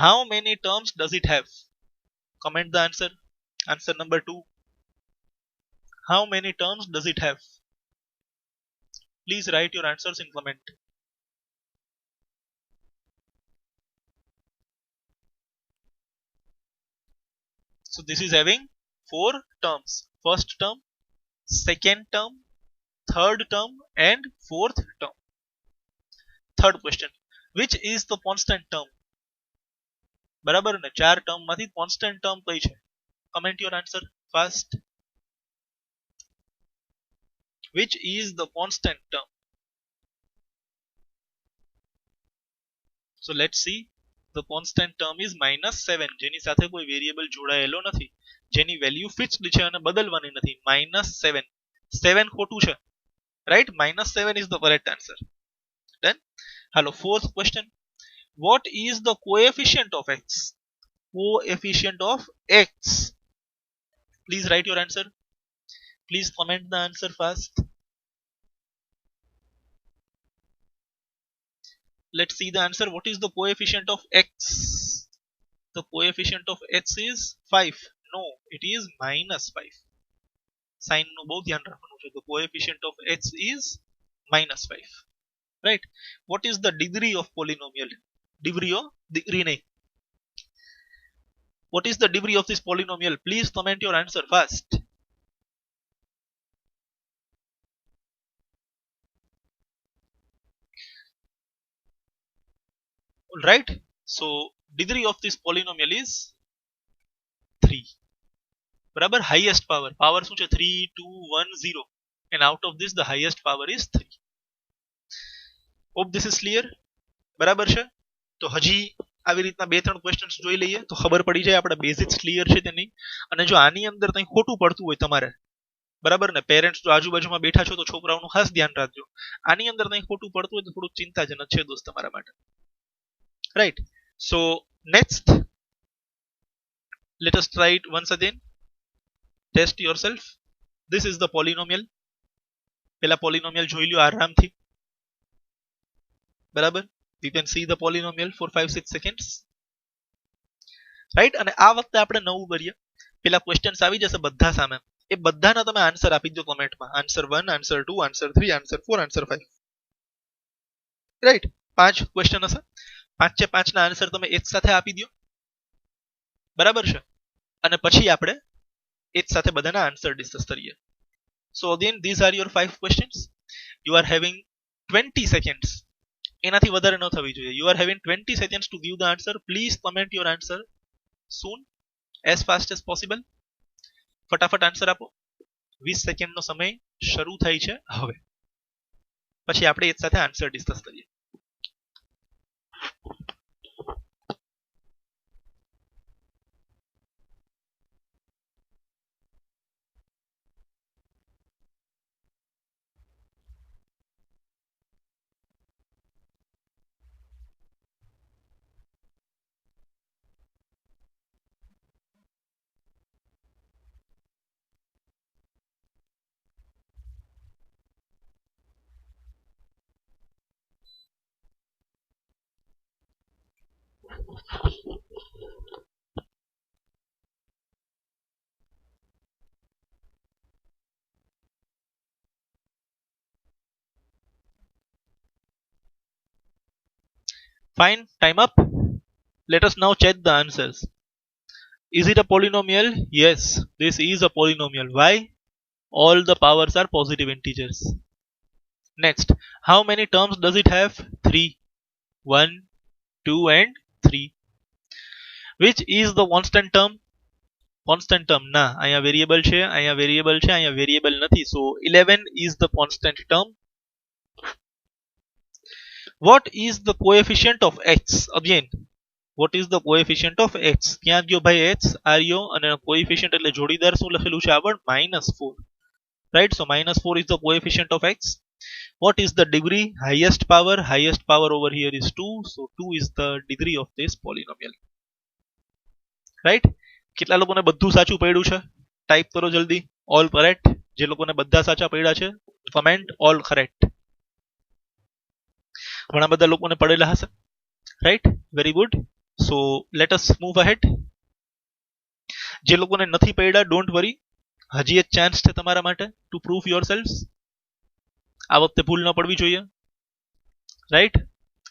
How many terms does it have? Comment the answer. Answer number 2. How many terms does it have? Please write your answers in comment. So this is having 4 terms. First term, second term, third term and fourth term. Third question, which is the constant term? બરાબર ને? 4 term માંથી constant term કઈ છે? Comment your answer fast. which is the constant term? So let's see. The constant term is -7, જેની સાથે કોઈ variable જોડાયેલો નથી, જેની વેલ્યુ ફિક્સ્ડ છે અને બદલવાની નથી. -7, 7 ખોટું છે, right? -7 is the correct answer. Done. Hello, fourth question. What is the coefficient of x? Coefficient of x. Please write your answer. Please comment the answer fast. Let's see the answer. What is the coefficient of x? The coefficient of x is 5. No, it is -5. Sign નું બહુ ધ્યાન રાખવાનું છે. The coefficient of x is -5. Right? What is the degree of polynomial? Degree or degree nahi. What is the degree of this polynomial? Please comment your answer fast. Right? So degree of this polynomial is 3. બરાબર? highest power શું છે? 3, 2, 1, 0, and out of this the highest power is 3. Hope this is clear. બરાબર છે? તો હજી આવી રીતના 2-3 questions જોઈ લઈએ તો ખબર પડી જાય આપણા બેઝિક્સ ક્લિયર છે તેની. અને જો આની અંદર કંઈ ખોટું પડતું હોય તમારે, બરાબર ને? પેરેન્ટ્સ જો આજુબાજુમાં બેઠા છો તો છોકરાઓનું ખાસ ધ્યાન રાખજો. આની અંદર કંઈ ખોટું પડતું હોય તો થોડું ચિંતાજનક છે દોસ્ત તમારા માટે. Right? So next, let us try it once again. Test yourself. This is the polynomial. પેલા પોલિનોમિયલ જોઈ લ્યો આરામથી. બરાબર? You can see the polynomial for 5-6 seconds. Right? અને આ વખતે આપણે નવું કરીએ. પેલા ક્વેશ્ચન્સ આવી જશે બધા સામે, એ બધાના તમે આન્સર આપી દો કોમેન્ટમાં. Answer 1, answer 2, answer 3, answer 4, answer 5. Right? 5 question હશે, 5 ના આન્સર તમે એક સાથે આપી દો. બરાબર છે? અને પછી આપણે એક સાથે બધાના આન્સર ડિસ્કસ કરીએ. So again, these are your 5 questions. You are having 20 seconds. એનાથી વધારે ન થવી જોઈએ. You are having 20 seconds to give the answer. Please comment your answer soon, as fast as possible. ફટાફટ આન્સર આપો. 20 સેકન્ડનો સમય શરૂ થાય છે હવે. પછી આપણે એક સાથે આન્સર ડિસ્કસ કરીએ. Fine, time up. Let us now check the answers. Is it a polynomial? Yes, this is a polynomial. Why? All the powers are positive integers. Next, how many terms does it have? 3. 1, 2 and 3. Which is the constant term? Constant term ના, અહીંયા variable છે, અહીંયા variable છે, અહીંયા variable નથી. So 11 is the constant term. What is the coefficient of x? Again, what is the coefficient of x? ક્યાં ગયો ભાઈ એક્સ? આ રહ્યો, અને કોએફિશિયન્ટ એટલે જોડીદાર શું લખેલું છે આગળ? -4. Right, so -4 is the coefficient of x. What is the degree? Highest power. Highest power over here is 2, so 2 is the degree of this polynomial. Right, કેટલા લોકોને બધું સાચું પડ્યું છે? ટાઈપ કરો જલ્દી, ઓલ કરેક્ટ. જે લોકોને બધા સાચા પડ્યા છે કમેન્ટ ઓલ કરેક્ટ. ઘણા બધા લોકોને પડેલા હશે. Right, very good. સો લેટ અસ મૂવ અહેડ. જે લોકોને નથી પડ્યા ડોન્ટ વરી, હજી એક ચાન્સ છે તમારા માટે ટુ પ્રૂફ યોરસેલ્વ્સ. આ વખતે ભૂલ ન પડવી જોઈએ. રાઈટ,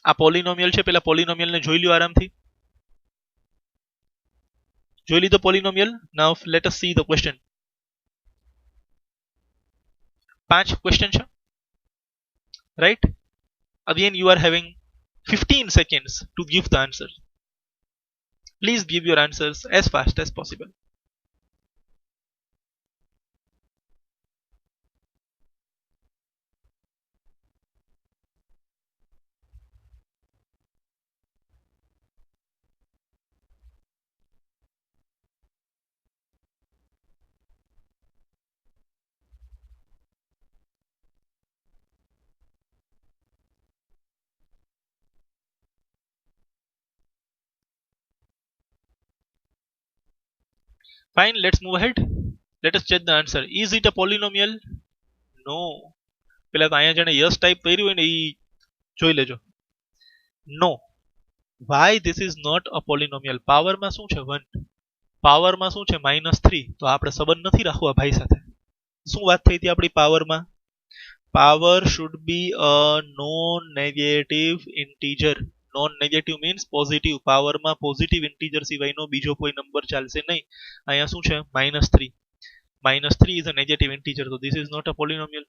આ પોલિનોમિયલ છે, પેલા પોલિનોમિયલને જોઈ લ્યો આરામથી. જોઈ લીધો polynomial? Now let us see the question. 5 question છે. Right, again you are having 15 seconds to give the answer. Please give your answers as fast as possible. Fine, let's move ahead. Let us check the answer. Is it a polynomial? No. પેલા તો અહીંયા જેને yes type કર્યું હોય ને એ જોઈ લેજો. નો. Why this is not a polynomial? પાવરમાં શું છે? 1. પાવરમાં શું છે? -3. તો આપણે સંબંધ નથી રાખવા ભાઈ સાથે. શું વાત થઈ હતી આપણી પાવરમાં? Power should be a non-negative integer. Non-negative means positive. પાવરમાં પોઝિટિવ ઇન્ટીજર સિવાયનો બીજો કોઈ નંબર ચાલશે નહીં. અહીંયા શું છે? -3. -3 is a negative integer, so this is not a polynomial.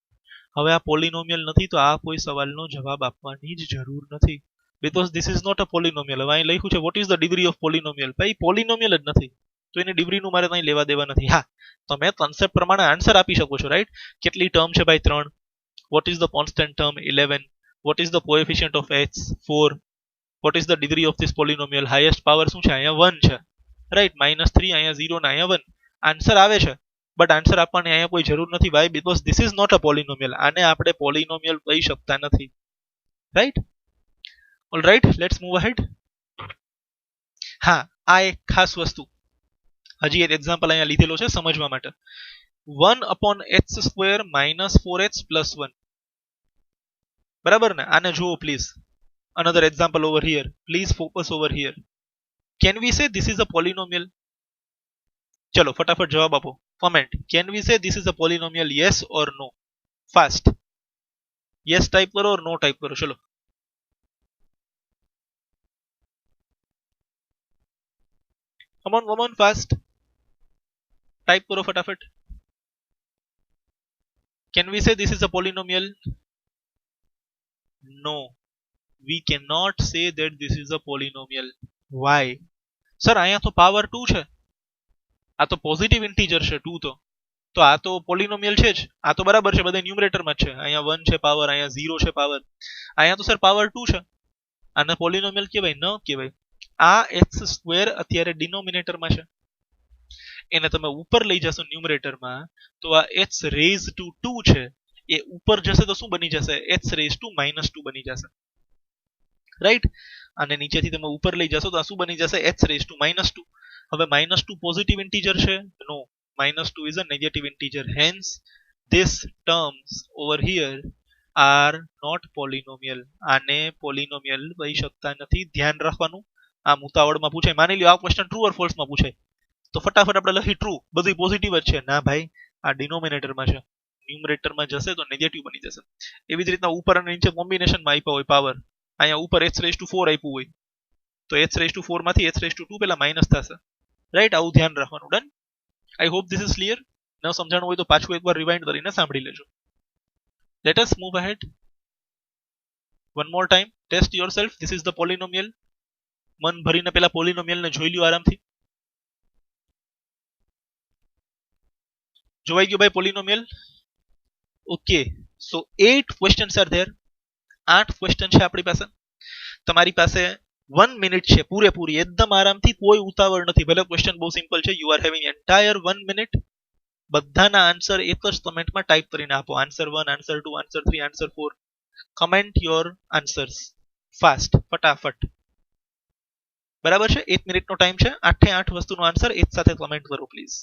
હવે આ પોલિનોમિયલ નથી તો આ કોઈ સવાલનો જવાબ આપવાની જ જરૂર નથી, because this is not a polynomial. હવે અહીં લખ્યું છે what is the degree of polynomial? ભાઈ પોલિનોમિયલ જ નથી તો એની ડિગ્રીનું મારે અહીં લેવા દેવા નથી. હા, તમે કન્સેપ્ટ પ્રમાણે આન્સર આપી શકો છો. રાઈટ, કેટલી ટર્મ છે ભાઈ? 3. what is the constant term? 11. what is the coefficient of x? 4. what is the degree of this polynomial? highest power શું છે? અહીંયા 1 છે. રાઈટ, -3 અહીંયા 0 ને અહીંયા 1. આન્સર આવે છે બટ આન્સર આપવાની અહીંયા કોઈ જરૂર નથી. Why? Because this is not a polynomial. આને આપણે પોલિનોમિયલ કહી શકતા નથી. Right, alright, let's move ahead. હા, આ એક ખાસ વસ્તુ, હજી એક એક્ઝામ્પલ અહીંયા લીધેલો છે સમજવા માટે. 1/x² - 4x + 1. બરાબર ને? આને જુઓ please. another example over here. Please focus over here. Can we say this is a polynomial? ચલો ફટાફટ જવાબ આપો. Comment. Can we say this is a polynomial? Yes or no? Fast. Yes type करो और no type करो. चलो. Come on, fast. Type करो फटाफट. Can we say this is a polynomial? No. We cannot say that this is a polynomial. Why? Sir, અહીંયા તો power 2 છે. આ તો પોઝિટિવ ઇન્ટીજર છે 2 તો આ તો પોલિનોમિયલ છે જ. આ તો બરાબર છે, બધા ન્યુમરેટરમાં જ છે. અહીંયા 1 છે પાવર, અહીંયા 0 છે પાવર. અહીંયા તો સર પાવર 2 છે. આને પોલિનોમિયલ કહેવાય? ન કહેવાય. આ x² અત્યારે ડિનોમિનેટરમાં છે, એને તમે ઉપર લઈ જશો ન્યુમરેટરમાં તો આ x⁻² છે, એ ઉપર જશે તો શું બની જશે? x⁻² બની જશે. રાઈટ, અને નીચેથી તમે ઉપર લઈ જશો તો આ શું બની જશે? x⁻². હવે -2 પોઝિટિવ ઇન્ટીજર છે? નો, -2 is a negative integer. Hence this terms over here are not polynomial. આને પોલિનોમિયલ કહી શકતા નથી. ધ્યાન રાખવાનું. આ ઉતાવળમાં પૂછાય. માની લ્યો આ ક્વેશ્ચન ટ્રુ ઓર ફોલ્સ માં પૂછાય તો ફટાફટ આપણે લખી ટ્રુ, બધું પોઝિટિવ જ છે. ના ભાઈ, આ ડિનોમિનેટરમાં છે, ન્યુમરેટરમાં જશે તો નેગેટિવ બની જશે. એવી જ રીતના ઉપર અને નીચે કોમ્બિનેશનમાં આપ્યા હોય પાવર. અહીંયા ઉપર x⁻4 આપ્યું હોય તો x⁻4 માંથી x⁻2 પેલા માઇનસ થશે. રાઈટ, આવું ધ્યાન રાખવાનું. Done. I hope this is clear. ન સમજાણું હોય તો પાછું એકવાર રિવાઇન્ડ કરીને સાંભળી લેજો. Let us move ahead. One more time. Test yourself. This is the polynomial. મન ભરીને પેલા પોલિનોમિયલને જોઈ લ્યો આરામથી. જોવાઈ ગયું ભાઈ પોલિનોમિયલ? Okay, so 8 questions are there. 8 question છે આપણી પાસે. તમારી પાસે 1 મિનિટ છે પૂરેપૂરી, એકદમ આરામથી, કોઈ ઉતાવળ નથી. ભલે ક્વેશ્ચન બહુ સિમ્પલ છે. You are having entire 1 minute. બધાના આન્સર એક જ કમેન્ટમાં ટાઈપ કરીને આપો. Answer 1, answer 2, answer 3, answer 4. Comment your answers fast, ફટાફટ. બરાબર છે? 1 મિનિટનો ટાઈમ છે. 8 વસ્તુનો આન્સર એક સાથે કમેન્ટ કરો પ્લીઝ.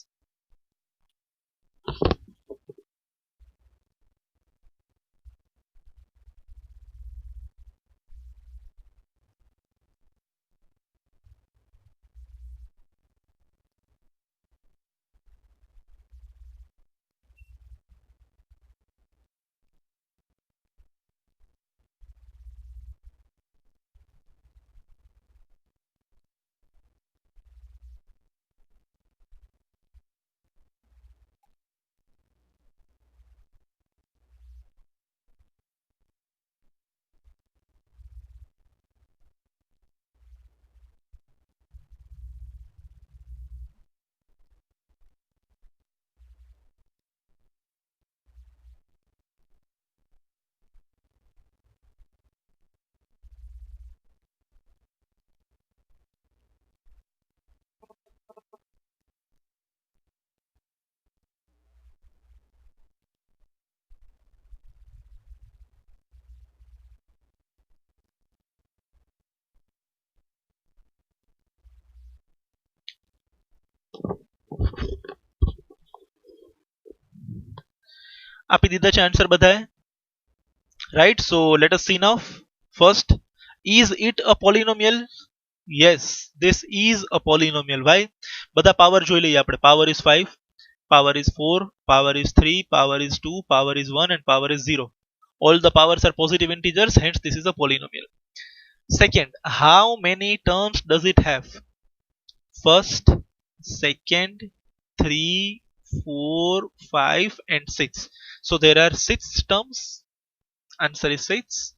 આપી દીધા છે આન્સર બધાએ, right? So let us C now. First, is it a polynomial? yes, this is a polynomial. why? બધા પાવર જોઈ લઈએ આપણે. power is 5, power is 4, power is 3, power is 2, power is 1 and power is 0. all the powers are positive integers, hence this is a polynomial. Second, how many terms does it have? first, second, 3, 4, 5 and 6. so there are 6 terms. answer is 6.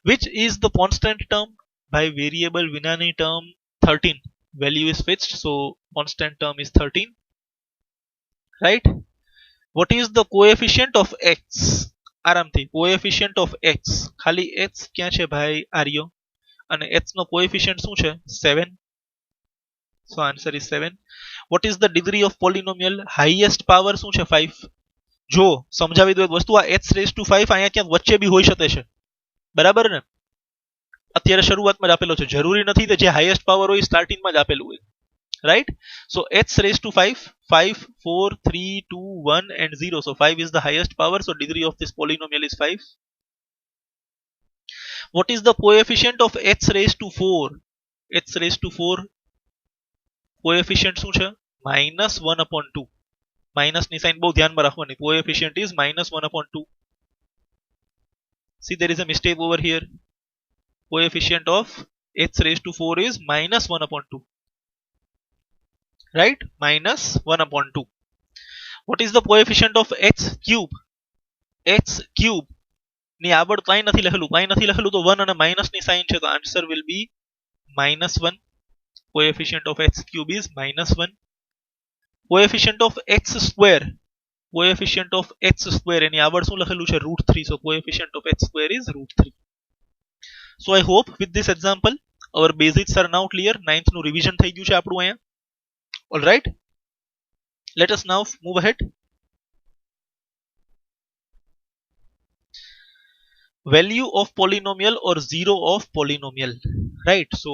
which is the constant term? by variable વિનાની term 13. value is fixed, so constant term is 13, right? what is the coefficient of x? આરામથી, coefficient of x, ખાલી x ક્યાં છે ભાઈ? આર્યો. અને x નો coefficient શું છે? 7. so answer is 7. what is the degree of polynomial? highest power શું છે? 5. જો સમજાવી દો એક વસ્તુ, આ x raised to 5 અહીંયા ક્યાંક વચ્ચે બી હોઈ શકે છે, બરાબર ને? અત્યારે શરૂઆતમાં જ આપેલો છે, જરૂરી નથી કે જે હાઈએસ્ટ પાવર હોય સ્ટાર્ટિંગમાં જ આપેલું હોય, right? So x raised to 5, 5, 4, 3, 2, 1 and 0. so 5 is the highest power, so degree of this polynomial is 5. what is the coefficient of x raised to 4? x raised to 4 coefficient શું છે? -1/2. Minus ની sign બહુ ધ્યાનમાં રાખવાની. coefficient is -1/2. see, there is a mistake over here. coefficient of x raised to 4 is -1/2, right? -1/2. what is the coefficient of x cube? x cube ની આગળ કાંઈ નથી લખેલું તો 1 અને માઇનસ ની સાઇન છે, તો answer will be -1. coefficient of x cube is -1. coefficient of x square, coefficient of x square એની આગળ શું લખેલું છે? √3. so coefficient of x square is √3. so I hope with this example our basics are now clear. 9th નું revision થઈ ગયું છે આપણું અહીંયા. all right, let us now move ahead. value of polynomial or zero of polynomial, right? so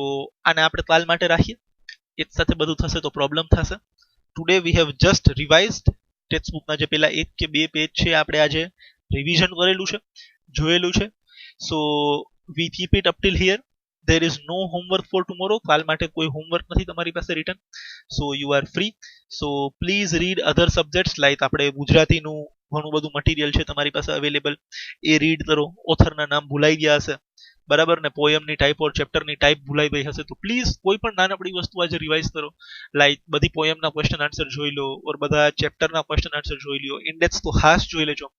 આને આપણે કાલ માટે રાખીએ, એક સાથે બધું થશે તો પ્રોબ્લેમ થશે. today we have just revised text બુકના જે પેલા 1 કે 2 પેજ છે આપણે આજે રિવિઝન કરેલું છે, જોયેલું છે. so we keep it up till here. there is no homework for tomorrow. કાલ માટે કોઈ હોમવર્ક નથી તમારી પાસે return. so you are free. so please read other subjects like આપણે ગુજરાતીનું ઘણું બધું મટીરિયલ છે તમારી પાસે અવેલેબલ, એ રીડ કરો. ઓથરના નામ ભૂલાઈ ગયા હશે, બરાબર ને? પોયમની ટાઈપ ઓર ચેપ્ટરની ટાઈપ ભૂલાઈ ગઈ હશે, તો પ્લીઝ કોઈ પણ નાનકડી વસ્તુ આજે રિવાઇઝ કરો. લાઈક બધી પોયમના ક્વેશ્ચન આન્સર જોઈ લો, ઓર બધા ચેપ્ટરના ક્વેશ્ચન આન્સર જોઈ લો. ઇન્ડેક્સ તો ખાસ જોઈ લેજો.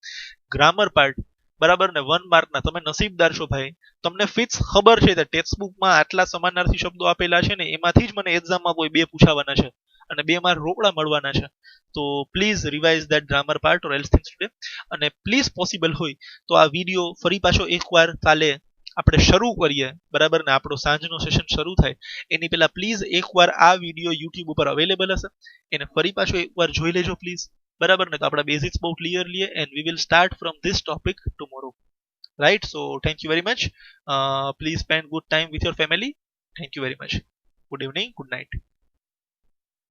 ગ્રામર પાર્ટ, બરાબર ને? 1 માર્કના. તમે નસીબદાર છો ભાઈ, તમને ફિક્સ ખબર છે કે ટેક્સ્ટ બુકમાં આટલા સમાનાર્થી શબ્દો આપેલા છે ને, એમાંથી જ મને એક્ઝામમાં કોઈ 2 પૂછાવાના છે અને 2 માર્ક રોકડા મળવાના છે. તો please revise that grammar part or else things today. અને પ્લીઝ પોસિબલ હોય તો આ વિડીયો ફરી પાછો એકવાર કાલે આપણે શરૂ કરીએ બરાબર ને આપણો સાંજનો સેશન શરૂ થાય એની પહેલા પ્લીઝ એકવાર આ વિડીયો યુટ્યુબ ઉપર અવેલેબલ હશે એને ફરી પાછો એકવાર જોઈ લેજો પ્લીઝ બરાબર ને તો આપણા બેઝિક્સ બહુ clearly and we will start from this topic tomorrow right, so thank you very much. Please spend good time with your family. Thank you very much. Good evening, good night.